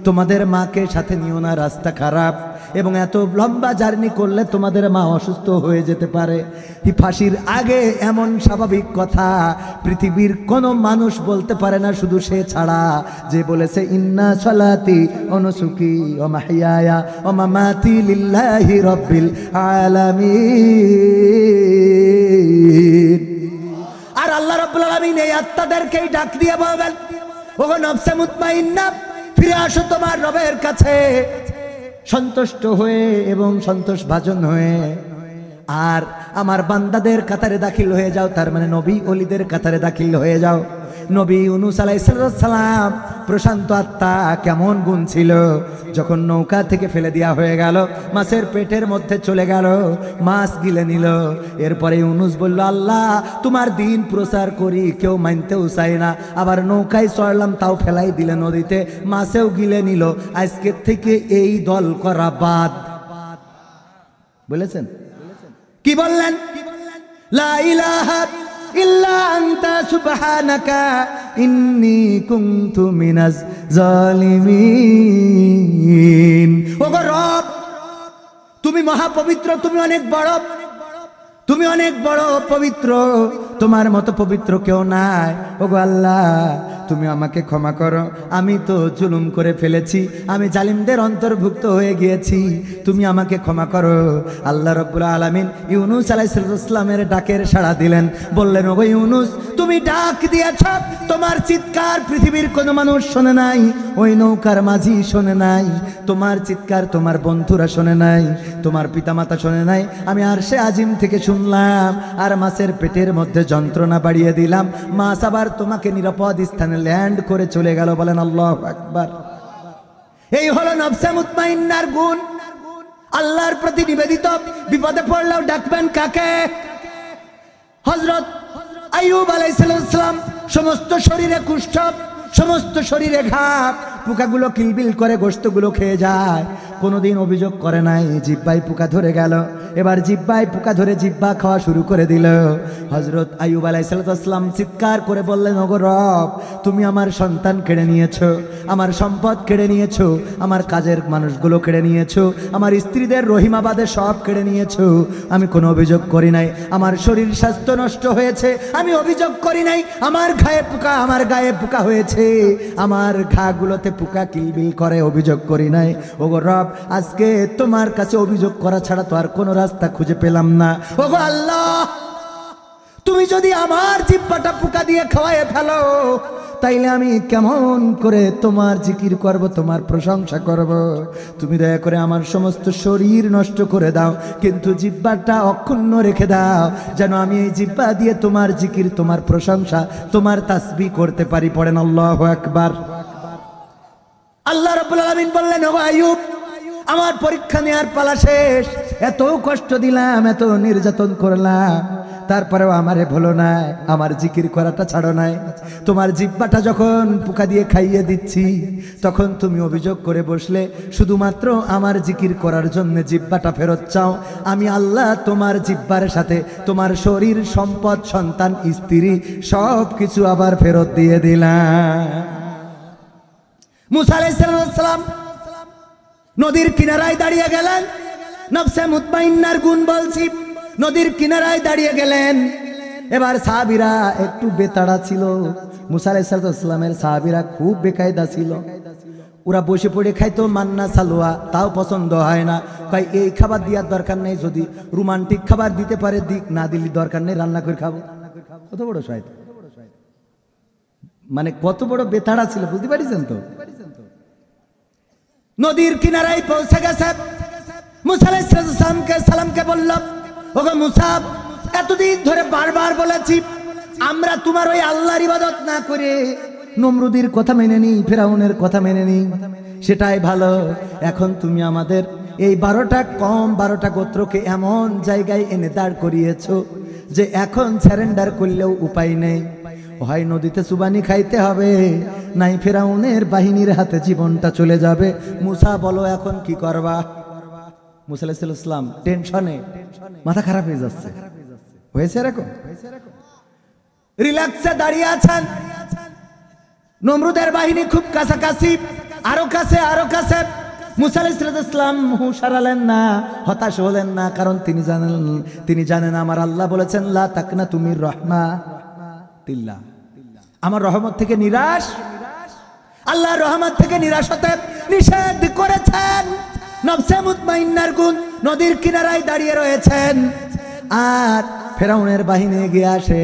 তোমাদের মাকে সাথে নিও না, রাস্তা খারাপ, এবং এত লম্বা জার্নি করলে তোমাদের মা অসুস্থ হয়ে যেতে পারে। এই ফাঁসির আগে এমন স্বাভাবিক কথা পৃথিবীর কোনো মানুষ বলতে পারে না, শুধু সে ছাড়া, যে বলেছে ইন্না সলাতি ওয়া নুসুকি ওয়া মাহইয়ায়া ওয়া মামাতি লিল্লাহি রাব্বিল আলামিন। আর আল্লাহ রাব্বুল আলামিন এই আত্মাদেরকেই ডাক দিয়ে বলবেন, ওগো নফসে মুতমাইন্না, ফিরে আসো তোমার রবের কাছে সন্তুষ্ট হয়ে এবং সন্তোষ ভাজন হয়ে, আর আমার বান্দাদের কাতারে দাখিল হয়ে যাও। তার মানে নবী ওলিদের কাতারে দাখিল হয়ে যাও। নবী ইউনূস আলাইহিস সালাম প্রশান্ত আত্মা কেমন গুণ ছিল, যখন নৌকা থেকে ফেলে দেওয়া হয়ে গেল, মাছের পেটের মধ্যে চলে গেল, মাছ গিলে নিল। এরপরে ইউনূস বলল, আল্লাহ তোমার দিন প্রচার করি, কেউ মানতেও চায় না, আবার নৌকায় চড়লাম তাও ফেলাই দিলে নদীতে, মাছেও গিলে নিল, আজকের থেকে এই দল করা বাদ। বলেছেন কি বললেন? লা ইলাহা ইল্লা আনতা সুবহানাকা ইন্নী কুনতু মিনাজ জালিমিন। ওগো রব, তুমি মহাপবিত্র, তুমি অনেক বড়, তুমি অনেক বড় পবিত্র, তোমার মতো পবিত্র কেউ নাই। ওগো আল্লাহ, তুমি আমাকে ক্ষমা করো, আমি তো জুলুম করে ফেলেছি, আমি জালিমদের অন্তর্ভুক্ত হয়ে গিয়েছি, তুমি আমাকে ক্ষমা করো। আল্লাহ রাব্বুল আলামিন ইউনূস আলাইহিস সালামের ডাকের সাড়া দিলেন, বললেন, ওগো ইউনূস, তুমি ডাক দিয়েছ, তোমার চিৎকার পৃথিবীর কোনো মানুষ শোনে নাই, ওই নৌকার মাঝি শোনে নাই, তোমার চিৎকার তোমার বন্ধুরা শোনে নাই, তোমার পিতামাতা শোনে নাই, আমি আরশে আজিম থেকে শুনলাম, আর মাছের পেটের মধ্যে যন্ত্রণা বাড়িয়ে দিলাম, মাছ আবার তোমাকে নিরাপদ স্থানে ল্যান্ড করে চলে গেল। বলেন আল্লাহু আকবার। এই হলো নফসে মুতমাইন্নার গুণ, আল্লাহর প্রতি নিবেদিত। বিপদে পড়লেও ডাকবেন কাকে? হযরত আইয়ুব আলাইহিস সালাম, সমস্ত শরীরে কুষ্ঠ, সমস্ত শরীরে ঘাপ, পোকাগুলো কিলবিল করে গোশতগুলো খেয়ে যায়, কোনোদিন অভিযোগ করে নাই জিহ্বায় পোকা ধরে গেল। এবার জিহ্বায় পোকা ধরে জিহ্বা খাওয়া শুরু করে দিল। হযরত আইয়ুব আলাইহিস সালাম চিৎকার করে বললেন, ওগো রব, তুমি আমার সন্তান কেড়ে নিয়েছো, আমার সম্পদ কেড়ে নিয়েছো, আমার কাজের মানুষগুলো কেড়ে নিয়েছো, আমার স্ত্রীদের রহিমাবাদে সব কেড়ে নিয়েছো, আমি কোনো অভিযোগ করি নাই, আমার শরীর স্বাস্থ্য নষ্ট হয়েছে, আমি অভিযোগ করি নাই, আমার ঘায়ে পোকা, আমার গায়ে পোকা হয়েছে, আমার ঘাগুলোতে পোকা কিলবিল করে, অভিযোগ করি নাই। ওগো রব, আজকে তোমার কাছে অভিযোগ করা ছাড়া তো আর কোনো রাস্তা খুঁজে পেলাম না। ওগো আল্লাহ, তুমি যদি আমার জিহ্বাটা পোকা দিয়ে খাওয়ায় ফেলো, তাইলে আমি কেমন করে তোমার জিকির করব, তোমার প্রশংসা করব? তুমি দয়া করে আমার সমস্ত শরীর নষ্ট করে দাও, কিন্তু জিহ্বাটা অক্ষুণ্ণ রেখে দাও, যেন আমি এই জিহ্বা দিয়ে তোমার জিকির, তোমার প্রশংসা, তোমার তাসবিহ করতে পারি। পড়েন আল্লাহু আকবার। আল্লাহ রাব্বুল আলামিন বললেন, ওগো আইয়ুব, আমার পরীক্ষা নেওয়ার পালা শেষ, এত কষ্ট দিলাম, এত নির্যাতন করলাম, তারপরেও আমারে ভুলো নাই, আমার জিকির করাটা ছাড়ো নাই। তোমার জিহ্বাটা যখন পোকা দিয়ে খাইয়ে দিচ্ছি, তখন তুমি অভিযোগ করে বসলে শুধুমাত্র আমার জিকির করার জন্য জিহ্বাটা ফেরত চাও। আমি আল্লাহ তোমার জিহ্বার সাথে তোমার শরীর, সম্পদ, সন্তান, স্ত্রী সব কিছু আবার ফেরত দিয়ে দিলাম। মুসা আলাইহিস সালাম নদীর কিনারায় দাঁড়িয়ে গেলেন। নফসে মুতমাইন্নার গুণ বলছি, নদীর কিনারায় দাঁড়িয়ে গেলেন। এবার সাহাবীরা একটু বেতাড়া ছিল। মুসা আলাইহিস সালামের সাহাবীরা খুব বেকায়দা ছিল। ওরা বসে পড়ে খাইতো মান্না সালোয়া, তাও পছন্দ হয় না। ভাই এই খাবার দেওয়ার দরকার নেই, যদি রোমান্টিক খাবার দিতে পারে দিক, না দিলি দরকার নেই, রান্না করে খাবো। কত বড় শয়তান, মানে কত বড় বেতাড়া ছিল, বুঝতে পারছেন তো? নদীর কিনারায় পৌঁছে গেছে। মুসা আলাইহিস সালামকে বলল, ওগো মুসা, এতদিন ধরে বারবার বলেছি আমরা তোমার ওই আল্লাহর ইবাদত না করে নমরুদের কথা মেনে নিই, ফেরাউনের কথা মেনে নিই, সেটাই ভালো। এখন তুমি আমাদের এই 12টা গোত্রকে এমন জায়গায় এনে দাঁড় করিয়েছো যে এখন স্যারেন্ডার করলেও উপায় নেই। হয় নদীতে চুবানি খাইতে হবে, নাই ফেরাউনের বাহিনীর হাতে জীবনটা চলে যাবে। মুসা বলো এখন কি করবা? মুসা আলাইহিস সালাম টেনশনে মাথা খারাপ হয়ে যাচ্ছে। হয়েছে এরকম, রিল্যাক্সে দাঁড়িয়ে আছেন। নমরুদের বাহিনী খুব কাছাকাছি, আরো কাছে, আরো কাছে। মুসা আলাইহিস সালাম হুঁশ হারালেন না, হতাশ হলেন না, কারণ তিনি জানেন আমার আল্লাহ বলেছেন লা তাকনাতু মির রাহমাতিল্লাহ, আমার রহমত থেকে নিরাশ, আল্লাহর রহমত থেকে নিরাশ হতে নিষেধ করেছেন। নফসে মুতমাইন্নার গুণ নদীর কিনারায় দাঁড়িয়ে রয়েছেন, আর ফেরাউনের বাহিনী এগিয়ে আসে,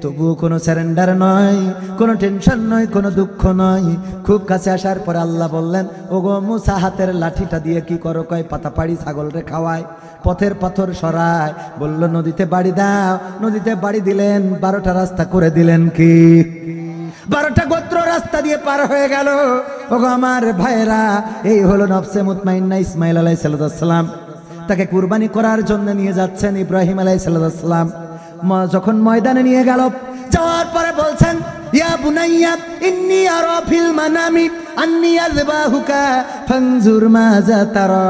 তবুও কোনো স্যারেন্ডার নয়, কোনো টেনশন নয়, কোনো দুঃখ নয়। খুব কাছে আসার পরে আল্লাহ বললেন, ওগো মুসা, হাতের লাঠিটা দিয়ে কি করো? কয় পাতা পাড়ি ছাগলরে খাওয়ায়, পথের পাথর সরায়। বলল নদীতে বাড়ি দাও। নদীতে বাড়ি দিলেন, 12টা রাস্তা করে দিলেন। কি 12টা গোত্র রাস্তা দিয়ে পার হয়ে গেল। ওগো আমার ভাইরা, এই হলো নফসে মুতমাইন্না ইসমাইল আলাইহিস সালাম। তাকে কুরবানি করার জন্য নিয়ে যাচ্ছেন ইব্রাহিম আলাইহিস সালাম। যখন ময়দানে নিয়ে গেল, যাওয়ার পরে বলছেন, ইয়া বুনাইয়া ইন্নী আরা ফিল মানামি আন্নী আযবাহুকা ফানজুর মাযা তারা।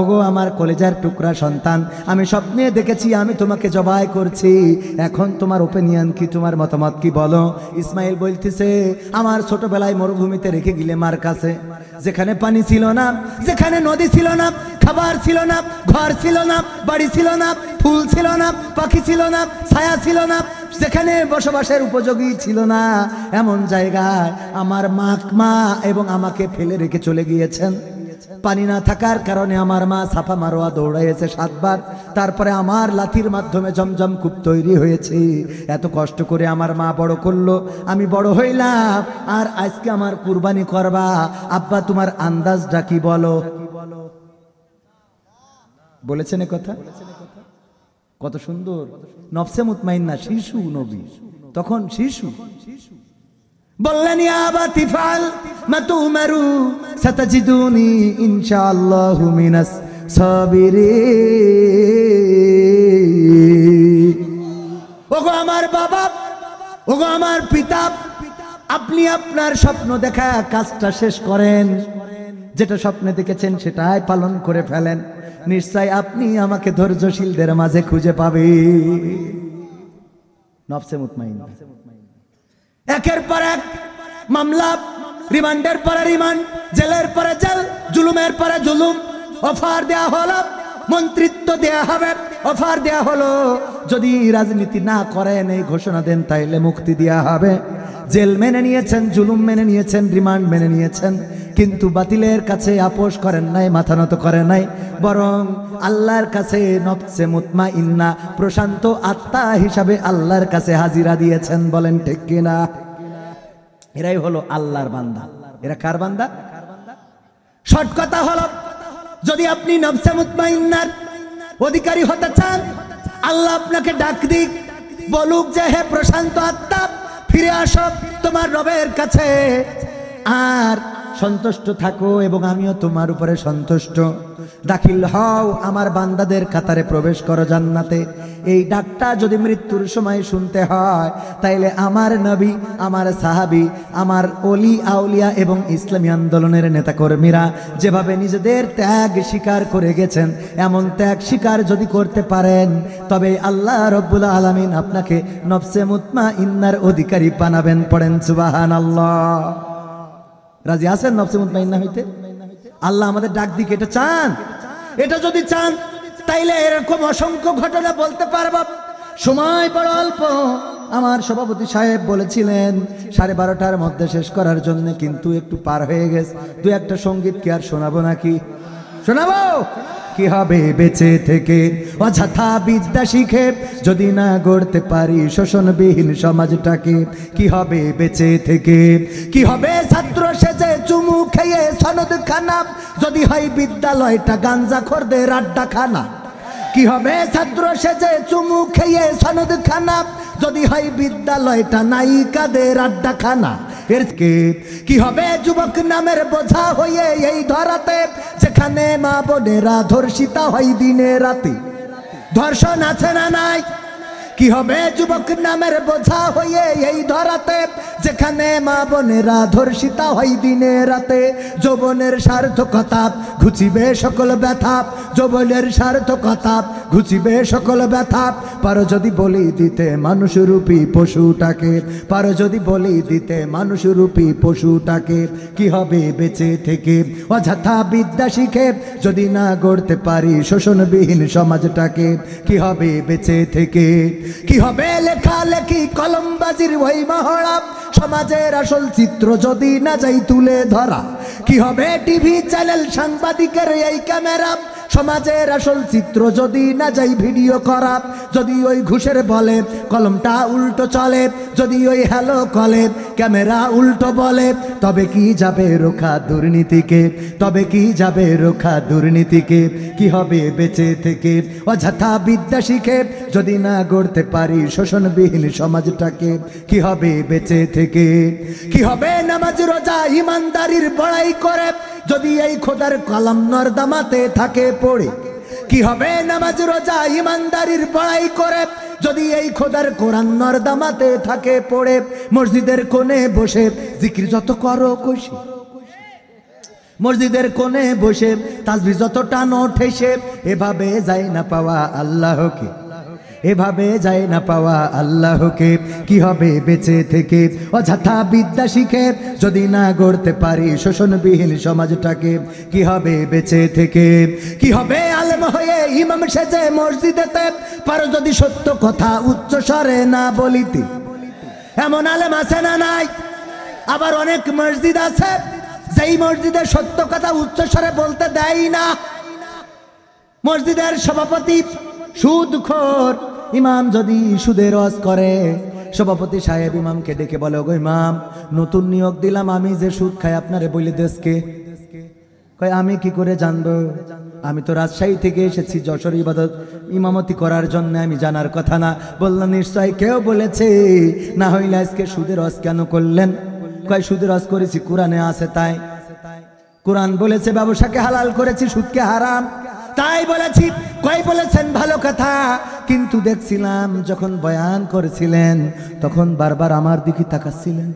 ওগো আমার কলিজার টুকরা সন্তান, আমি স্বপ্নে দেখেছি আমি তোমাকে জবাই করছি, এখন তোমার ওপিনিয়ন কি, তোমার মতামত কি বলো? ইসমাইল বলতেছে, আমার ছোটবেলায় মরুভূমিতে রেখে গেলে মার কাছে, যেখানে পানি ছিল না, যেখানে নদী ছিল না, খাবার ছিল না, ঘর ছিল না, বাড়ি ছিল না, ফুল ছিল না, পাখি ছিল না, ছায়া ছিল না, যেখানে বসবাসের উপযোগী ছিল না, এমন জায়গায় আমার মা এবং আমাকে ফেলে রেখে চলে গিয়েছেন। পানি না থাকার কারণে আমার মা সাফা মারোয়া দৌড়াইয়েছে 7 বার, তারপরে আমার লাঠির মাধ্যমে জমজম কূপ তৈরি হয়েছে। এত কষ্ট করে আমার মা বড় করলো, আমি বড় হইলাম, আর আজকে আমার কুরবানি করবা। আব্বা তোমার আন্দাজটা কি বলো? বলেছেন এ কথা? কত সুন্দর। নফসে মুতমাইন্না শিশু নবী, তখন শিশু। বললেন, ইয়া আবাতি ফাল মা তুমারু সাতাজিদুনি ইনশাআল্লাহু মিনাস সাবিরিন। ওগো আমার বাবা, ওগো আমার পিতা, আপনি আপনার স্বপ্ন দেখা কাজটা শেষ করেন, যেটা স্বপ্নে দেখেছেন সেটাই পালন করে ফেলেন, নিশ্চয় আপনি আমাকে ধৈর্যশীলদের মাঝে খুঁজে পাবেন। নফসে মুতমাইন্না একের পর এক মামলা, রিমান্ডের পরে রিমান্ড, জেলের পরে জেল, জুলুমের পরে জুলুম। অফার দেয়া হলো, মন্ত্রিত্ব দেয়া হবে, অফার দেয়া হলো, যদি রাজনীতি না করেন, এই ঘোষণা দেন, তাইলে মুক্তি দেয়া হবে। জেল মেনে নিয়েছেন, জুলুম মেনে নিয়েছেন, রিমান্ড মেনে নিয়েছেন, কিন্তু বাতিলের কাছে আপোষ করেন নাই, মাথা নত করেন নাই, বরং আল্লাহর কাছে নফসে মুতমাইন্না প্রশান্ত আত্মা হিসাবে আল্লাহর কাছে হাজিরা দিয়েছেন। বলেন ঠিক কিনা? এরাই হলো আল্লাহর বান্দা। এরা কার বান্দা? শর্ট কথা হলো, যদি আপনি নফসে মুতমাইন্নার অধিকারী হতে চান, আল্লাহ আপনাকে ডাক দিক, বলুক যে হে প্রশান্ত আত্মা, ফিরে আসো তোমার রবের কাছে, আর সন্তুষ্ট থাকো এবং আমিও তোমার উপরে সন্তুষ্ট। দাখিল হও আমার বান্দাদের কাতারে প্রবেশ করো জান্নাতে। এই ডাকটা যদি মৃত্যুর সময় শুনতে হয় তাইলে আমার নবী, আমার সাহাবী, আমার ওলি আউলিয়া এবং ইসলামী আন্দোলনের নেতাকর্মীরা যেভাবে নিজেদের ত্যাগ স্বীকার করে গেছেন, এমন ত্যাগ স্বীকার যদি করতে পারেন তবে আল্লাহ রব্বুল আলামিন আপনাকে নফসে মুতমাইন্নার অধিকারী বানাবেন। পড়েন সুবহানাল্লাহ। রাজি আছেন নফসে মুতমাইন্না হইতে? আল্লাহ আমাদের ডাক দিকে এটা চান। এটা যদি চান তাইলে এরকম অসংখ্য ঘটনা বলতে পারব। সময় বড় অল্প। আমার সভাপতি সাহেব বলেছিলেন 12:30টার মধ্যে শেষ করার জন্য, কিন্তু একটু পার হয়ে গেছে। দু একটা সঙ্গীত কি আর শোনাবো নাকি? শোনাবো? কি হবে বেঁচে থেকে অযথা বিদ্যা শিখে যদি না গড়তে পারি শোষণবিহীন সমাজটাকে? কি হবে বেঁচে থেকে? কি হবে ছাত্র সেজে চুমু খেয়ে সনদ খানা যদি হয় বিদ্যালয়টা গাঞ্জাখোরদের আড্ডাখানা? কি হবে ছাত্র সেজে চুমু খেয়ে সনদ খানা যদি হয় বিদ্যালয়টা নায়িকাদের আড্ডাখানা? এর কি হবে যুবক নামের বোঝা হয়ে এই ধরাতে যেখানে মা বোনেরা ধর্ষিতা হয় দিনে রাতে? ধর্ষণ আছে না নাই? কি হবে যুবক নামের বোঝা হয়ে এই ধরাতে যেখানে মা বোনেরা ধর্ষিতা হয় দিনে রাতে? যৌবনের সার্থকতা ঘুচিবে সকল ব্যথা, যৌবনের সার্থকতা ঘুচিবে সকল ব্যথা। পারো যদি বলি দিতে মানুষরূপী পশুটাকে, পারো যদি বলি দিতে মানুষরূপী পশুটাকে? কি হবে বেঁচে থেকে অযথা বিদ্যা শিখে যদি না গড়তে পারি শোষণবিহীন সমাজটাকে? কি হবে বেঁচে থেকে? কি হবে লেখালেখি কলমবাজির ওই মহড়া সমাজের আসল চিত্র যদি না যাই তুলে ধরা? কি হবে টিভি চ্যানেল সাংবাদিকের এই ক্যামেরা সমাজের আসল চিত্র যদি না যাই ভিডিও করা? যদি ওই ঘুষের বলে কলমটা উল্টো চলে, যদি ওই হ্যালো কলে ক্যামেরা উল্টো বলে, তবে কি যাবে রোখা দুর্নীতিকে? তবে কি যাবে রোখা দুর্নীতিকে? কি হবে বেঁচে থেকে অযথা বিদ্যা শিখে যদি না গড়তে পারি শোষণবিহীন সমাজটাকে? কি হবে বেঁচে থেকে? কি হবে নামাজ রোজা ইমানদারির বড়াই করে যদি এই খোদার কলম নর্দমাতে থাকে পড়ে? কি হবে নামাজ রোজা ইমানদারির বড়াই করে যদি এই খোদার কোরআন নর্দমাতে থাকে পড়ে? মসজিদের কোণে বসে জিকির যত করো খুশি, মসজিদের কোণে বসে তাসবিহ যত টানো ঠেসে, এভাবে যায় না পাওয়া আল্লাহকে, এভাবে যায় না পাওয়া আল্লাহকে। কি হবে বেঁচে থেকে অযথা বিদ্যা শিখে যদি না গড়তে পারি শোষণবিহীন সমাজটাকে? কি হবে বেঁচে থেকে? কি হবে আলেম হয়ে ইমাম সেজে মসজিদেতে পারো যদি সত্য কথা উচ্চ স্বরে না বলিতে? এমন আলেম আছে না নাই? আবার অনেক মসজিদ আছে যেই মসজিদে সত্য কথা উচ্চ স্বরে বলতে দেয় না। মসজিদের সভাপতি সুদখোর, ইমাম যদি সুদের ওয়াজ করে সভাপতি সাহেব ইমামকে ডেকে বলে, ওগো ইমাম নতুন নিয়োগ দিলাম, আমি যে সুদ খাই আপনারে বলি দেশকে? কয় আমি কি করে জানবো? আমি তো রাজশাহী থেকে এসেছি যশোর ইবাদত ইমামতি করার জন্য, আমি জানার কথা না। বললাম নিশ্চয় কেউ বলেছে, না হইলে আজকে সুদের ওয়াজ কেন করলেন? কয় সুদের ওয়াজ করেছি কোরআনে আছে তাই। কোরআন বলেছে ব্যবসাকে হালাল করেছি, সুদকে হারাম, তাই বলেছি। কই বলেছেন ভালো কথা, কিন্তু দেখছিলাম যখন বয়ান করেছিলেন তখন বারবার আমার দিকে তাকাচ্ছিলেন,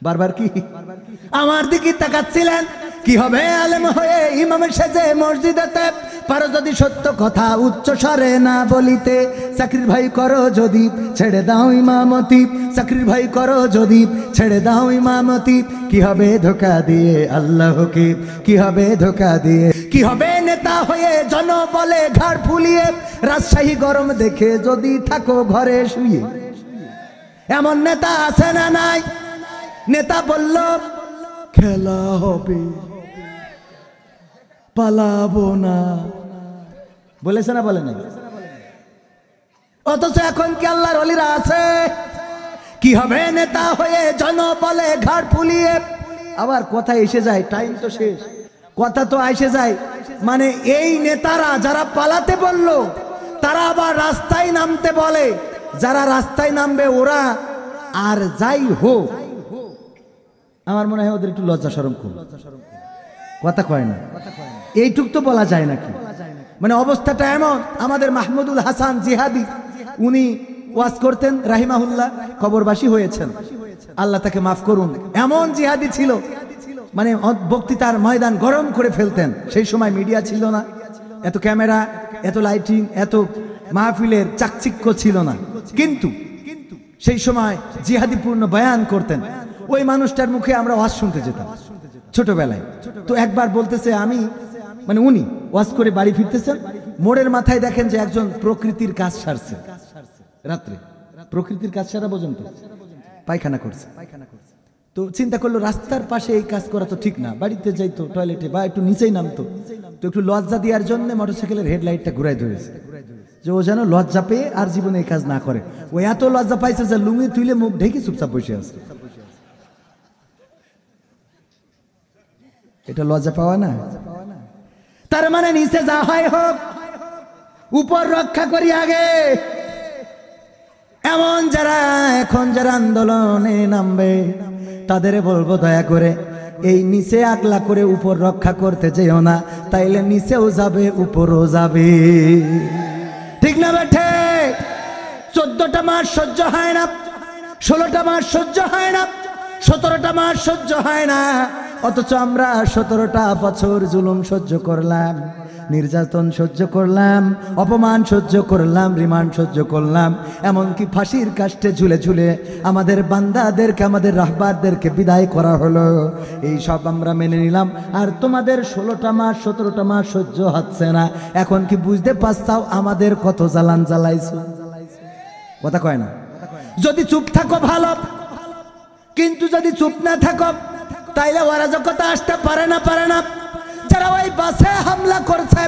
বারবার কি আমার দিকে তাকাচ্ছিলেন। কি হবে আলেম হয়ে ইমাম সেজে মসজিদেতে পারো যদি সত্য কথা উচ্চ স্বরে না বলিতে? চাকরির ভাই করো যদি ছেড়ে দাও ইমামতি, চাকরির ভাই করো যদি ছেড়ে দাও ইমামতি। কি হবে ধোকা দিয়ে আল্লাহকে? কি হবে ধোকা দিয়ে? কি হবে নেতা হয়ে জনবলে ঘাড় ফুলিয়ে রাজশাহী গরম দেখে যদি থাকো ঘরে শুয়ে? এমন নেতা আছে না নাই? নেতা বলল খেলা হবে পালাবো না, বলেছে না বলে নাই? অথচ এখন কি আল্লাহর ওলিরা আছে? কি হবে নেতা হয়ে জনবলে ঘাড় ফুলিয়ে? আবার কথা এসে যায়, টাইম তো শেষ, কথা তো এসে যায়, মানে এই নেতারা যারা পালাতে বলল তারা আবার রাস্তায় নামতে বলে। যারা রাস্তায় নামবে ওরা আর যাই হোক, আমার মনে হয় ওদের একটু লজ্জা শরম কম। কথা কয় না, এইটুক তো বলা যায় নাকি? মানে অবস্থাটা এমন, আমাদের মাহমুদুল হাসান জিহাদি উনি ওয়াজ করতেন রাহিমাহুল্লাহ, কবরবাসী হয়েছেন, আল্লাহ তাকে মাফ করুন। এমন জিহাদি ছিল, মানে বক্তৃতার ময়দান গরম করে ফেলতেন। সেই সময় মিডিয়া ছিল না, এত ক্যামেরা, এত লাইটিং, এত মাহফিলের চাকচিক্য ছিল না, কিন্তু সেই সময় জিহাদিপূর্ণ বয়ান করতেন। ওই মানুষটার মুখে আমরা ওয়াজ শুনতে যেতাম ছোটবেলায়। তো একবার বলতেছে, আমি মানে উনি ওয়াজ করে বাড়ি ফিরতেছেন, মোড়ের মাথায় দেখেন যে একজন প্রকৃতির কাজ সারছে, রাত্রে প্রকৃতির কাজ সারা পর্যন্ত পায়খানা করছে। তো চিন্তা করলো রাস্তার পাশে এই কাজ করা তো ঠিক না, বাড়িতে যাইতো টয়লেটে বা একটু নিচেই নামতো। তো একটু লজ্জা দেওয়ার জন্য মোটরসাইকেলের হেডলাইটটা ঘুরাই ধরেছে, যে ও যেন লজ্জা পেয়ে আর জীবনে এই কাজ না করে। ও এত লজ্জা পাইছে যে লুঙ্গি তুলে মুখ ঢেকে চুপচাপ বসে আছে। এটা লজ্জা পাওয়া না? তার মানে নিচে যা হয় হোক, উপর রক্ষা করি আগে। এমন যারা এখন যারা আন্দোলনে নামবে, তাদের বলবো দয়া করে এই নিচে আগলা করে উপর রক্ষা করতে যেও না, তাইলে নিচেও যাবে উপরও যাবে। ঠিক না বেঠে? 14টা মাস সহ্য হয় না, 16টা মাস সহ্য হয় না, 17টা মাস সহ্য হয় না, অথচ আমরা 17টা বছর জুলুম সহ্য করলাম, নির্যাতন সহ্য করলাম, অপমান সহ্য করলাম, রিমান্ড সহ্য করলাম, এমনকি ফাঁসির কাস্টে ঝুলে ঝুলে আমাদের বান্দাদেরকে, আমাদের রাহবারদেরকে বিদায় করা হলো। এই সব আমরা মেনে নিলাম, আর তোমাদের 16টা মাস 17টা মাস সহ্য হচ্ছে না। এখন কি বুঝতে পারছাও আমাদের কত জ্বালান জ্বালাইছো? কথা কয় না? যদি চুপ থাকো ভালো, কিন্তু যদি চুপ না থাকো তাইলে অরাজকতা আসতে পারে না, পারে না। যারা ওই বাসে হামলা করছে,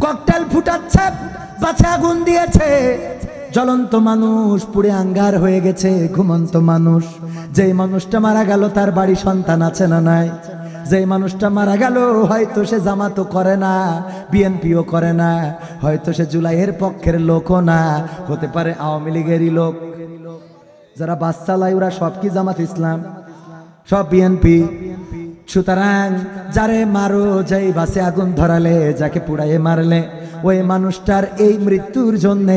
ককটেল ফুটাচ্ছে, বাসে আগুন দিয়েছে, জ্বলন্ত মানুষ পুড়ে আঙ্গার হয়ে গেছে, ঘুমন্ত মানুষ। যেই মানুষটা মারা গেল তার বাড়ি সন্তান আছে না নাই? যেই মানুষটা মারা গেল হয়তো সে জামাতও করে না, বিএনপিও করে না, হয়তো সে জুলাইয়ের পক্ষের লোকও না, হতে পারে আওয়ামী লীগেরই লোক। যারা বাস চালায় ওরা সব কি জামাত ইসলাম? সব বিএনপি। সুতরাং যারে মারো, যাই বাসে আগুন ধরালে, যাকে পুড়াইয়ে মারলে, ওই মানুষটার এই মৃত্যুর জন্য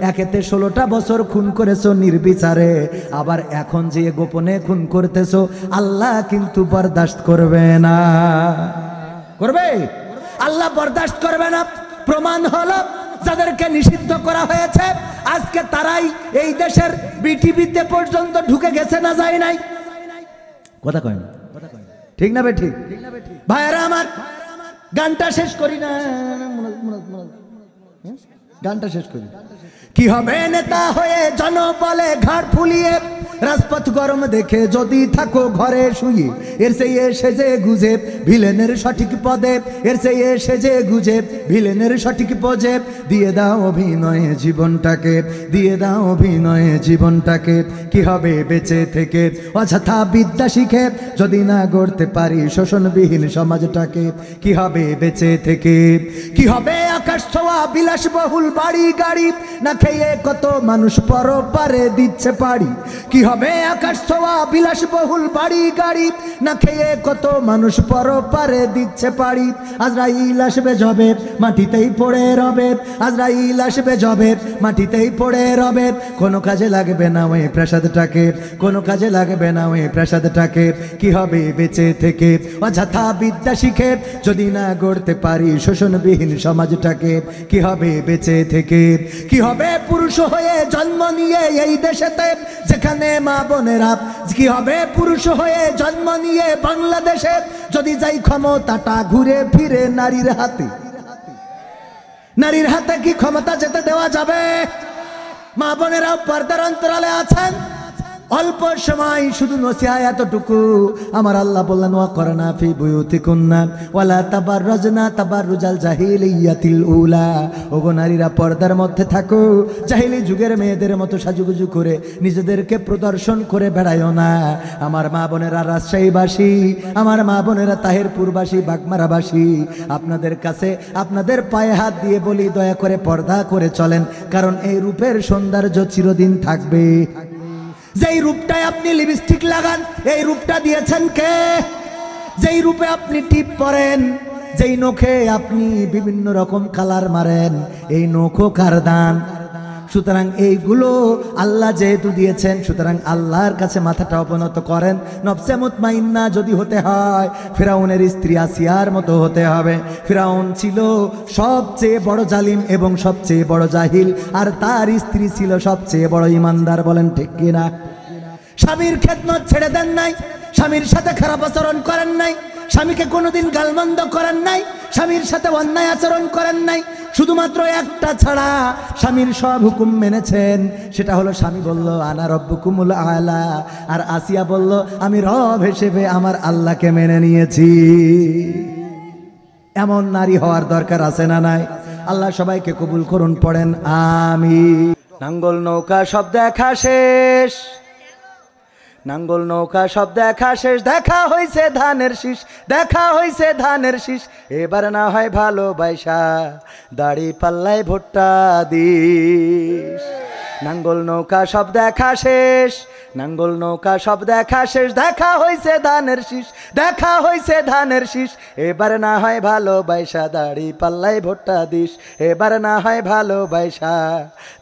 একেতে 16টা বছর খুন করেছো নির্বিচারে, আবার এখন যে গোপনে খুন করতেছো, আল্লাহ কিন্তু বরদাস্ত করবে না। করবে? আল্লাহ বরদাস্ত করবে না। প্রমাণ হলো যাদেরকে নিষিদ্ধ করা হয়েছে আজকে তারাই এই দেশের বিটিভিতে পর্যন্ত ঢুকে গেছে, না যায় নাই? কথা কয় না? ঠিক না বে ঠিক? ভাইরা আমার, গানটা শেষ করি না, গানটা শেষ করি। কি হবে নেতা হয়ে জনবলে ঘাড় ফুলিয়ে, রাজপথ গরম দেখে যদি থাকো ঘরে শুয়ে, এর সেই সেজে গুজে ভিলেনের সঠিক পদে, এর সেই সেজে গুজে ভিলেনের সঠিক পদে, দিয়ে দাও অভিনয়ে জীবনটাকে, দিয়ে দাও অভিনয়ে জীবনটাকে। কি হবে বেঁচে থেকে অযথা বিদ্যা শিখে, যদি না গড়তে পারি শোষণবিহীন সমাজটাকে? কি হবে বেঁচে থেকে? কি হবে আকাশ ছোঁয়া বিলাসবহুল বাড়ি গাড়ি, না খেয়ে কত মানুষ পরপারে দিচ্ছে পাড়ি? কি হবে আকাশ ছোঁয়া বিলাসবহুল বাড়ি গাড়ি, না খেয়ে কত মানুষ পরপারে দিচ্ছে পাড়ি? আজরাইল আসবে যবে মাটিতেই পড়ে রবে, আজরাইল আসবে যবে মাটিতেই পড়ে রবে, কোনো কাজে লাগবে না ওই প্রাসাদটাকে, কোনো কাজে লাগবে না ওই প্রাসাদটাকে। কি হবে বেঁচে থেকে অযথা বিদ্যা শিখে, যদি না গড়তে পারি শোষণবিহীন সমাজটাকে? কি হবে বেঁচে থেকে? কি হবে পুরুষ হয়ে জন্ম নিয়ে এই দেশেতে যেখানে মা বোনেরা, কি হবে পুরুষ হয়ে জন্ম নিয়ে বাংলাদেশে যদি যাই ক্ষমতাটা ঘুরে ফিরে নারীর হাতে? নারীর হাতে কি ক্ষমতা যেতে দেওয়া যাবে? মা বোনেরা পর্দার অন্তরালে আছেন, অল্প সময় শুধু নসিহা এতটুকু। আমার আল্লাহ বললেন ওয়াকরনা ফি বুয়ুতিকুন্না ওয়ালা তাবাররাজনা তাবাররুজাল জাহিলিয়াতিল উলা। ওগো নারীরা পর্দার মধ্যে থাকো, জাহিলি যুগের মেয়েদের মতো সাজুগুজু করে নিজেদেরকে প্রদর্শন করে বেড়ায়ও না। আমার মা বোনেরা রাজশাহীবাসী, আমার মা বোনেরা তাহিরপুরবাসী, বাগমারাবাসী, আপনাদের কাছে আপনাদের পায়ে হাত দিয়ে বলি দয়া করে পর্দা করে চলেন, কারণ এই রূপের সৌন্দর্য চিরদিন থাকবে। যেই রূপটায় আপনি লিপস্টিক লাগান, এই রূপটা দিয়েছেন কে? যেই রূপে আপনি টিপ পরেন, যেই নখে আপনি বিভিন্ন রকম কালার মারেন, এই নখও কার দান। সুতরাং এইগুলো আল্লাহ যেহেতু দিয়েছেন, সুতরাং আল্লাহর কাছে মাথাটা অবনত করেন। নফসে মুতমাইন্না যদি হতে হয়, ফিরাউনের স্ত্রী আসিয়ার মতো হতে হবে। ফিরাউন ছিল সবচেয়ে বড় জালিম এবং সবচেয়ে বড় জাহিল, আর তার স্ত্রী ছিল সবচেয়ে বড় ইমানদার। বলেন ঠিক কিনা? স্বামীর খেদমত ছেড়ে দেন নাই, স্বামীর সাথে খারাপ আচরণ করেন নাই, স্বামীকে কোনোদিন গালমন্দ করেন নাই, স্বামীর সাথে অন্যায় আচরণ করেন নাই। শুধুমাত্র একটা ছাড়া স্বামীর সব হুকুম মেনেছেন, সেটা হলো স্বামী বলল আনা রব্বুকুমুল আলা, আর আসিয়া বলল আমি রব হিসেবে আমার আল্লাহকে মেনে নিয়েছি। এমন নারী হওয়ার দরকার আছে না নাই? আল্লাহ সবাইকে কবুল করুন, পড়েন আমিন। নাঙ্গল নৌকা সব দেখা শেষ, নাঙ্গল নৌকা সব দেখা শেষ, দেখা হইছে ধানের শীষ, দেখা হইছে ধানের শীষ, এবার না হয় ভালোবাসা দাড়ি পাল্লায় ভুট্টা দিস। নাঙ্গল নৌকা সব দেখা শেষ, নাঙ্গল নৌকা সব দেখা শেষ, দেখা হইছে ধানের শীষ, দেখা হইছে ধানের শীষ, এবার না হয় ভালোবাসা দাড়ি পাল্লায় ভুট্টা দিস, এবার না হয় ভালোবাসা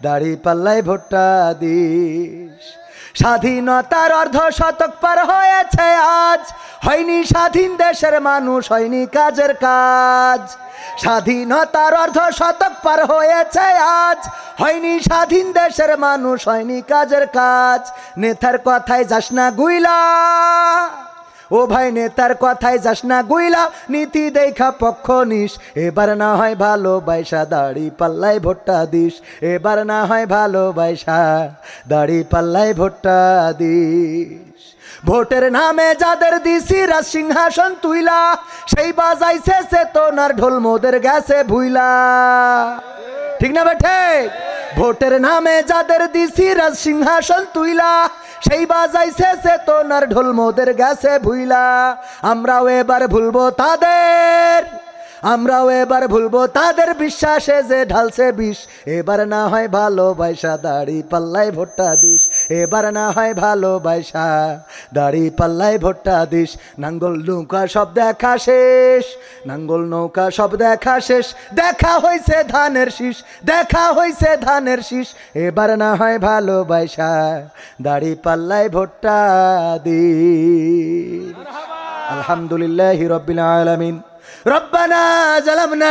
দাড়ি পাল্লায় ভুট্টা দিস। স্বাধীনতার অর্ধ শতক পার হয়েছে আজ, হয়নি স্বাধীন দেশের মানুষ, হয়নি কাজের কাজ। স্বাধীনতার অর্ধ শতক পার হয়েছে আজ, হয়নি স্বাধীন দেশের মানুষ, হয়নি কাজের কাজ। নেতার কথায় যাস না গুইলা, ও ভাই নেতার কথায় যাস না গুইলা, নীতি দেখা পক্ষ নিস, এবার না হয় ভালোবাসা দাড়ি পাল্লায় ভুট্টা দিস, এবার না হয় ভালোবাসা দাড়ি পাল্লায় ভুট্টা দিস। ভোটের নামে যাদের দিছি রাজ সিংহাসন তুইলা, সেই বাজাইছে চেতনার ঢোল মোদের গেছে ভুইলা। ঠিক না বেঠে? ভোটের নামে যাদের দিছি রাজ সিংহাসন তুইলা, সেই বাজাইছে চেতনার ঢোল মোদের গেছে ভুইলা। আমরাও এবার ভুলবো তাদের, আমরাও এবার ভুলবো তাদের বিশ্বাসে যে ঢালছে বিষ, এবার না হয় ভালোবাসা দাড়ি পাল্লায় ভুট্টা দিস, এবার না হয় ভালোবাসা দাড়ি পাল্লায় ভুট্টা দিস। নাঙ্গল নৌকা সব দেখা শেষ, নাঙ্গল নৌকা সব দেখা শেষ, দেখা হইছে ধানের শীষ, দেখা হইছে ধানের শীষ, এবার না হয় ভালোবাসা দাড়ি পাল্লায় ভুট্টা দিস। আলহামদুলিল্লাহি রাব্বিল আলামিন। রব্বানা জালামনা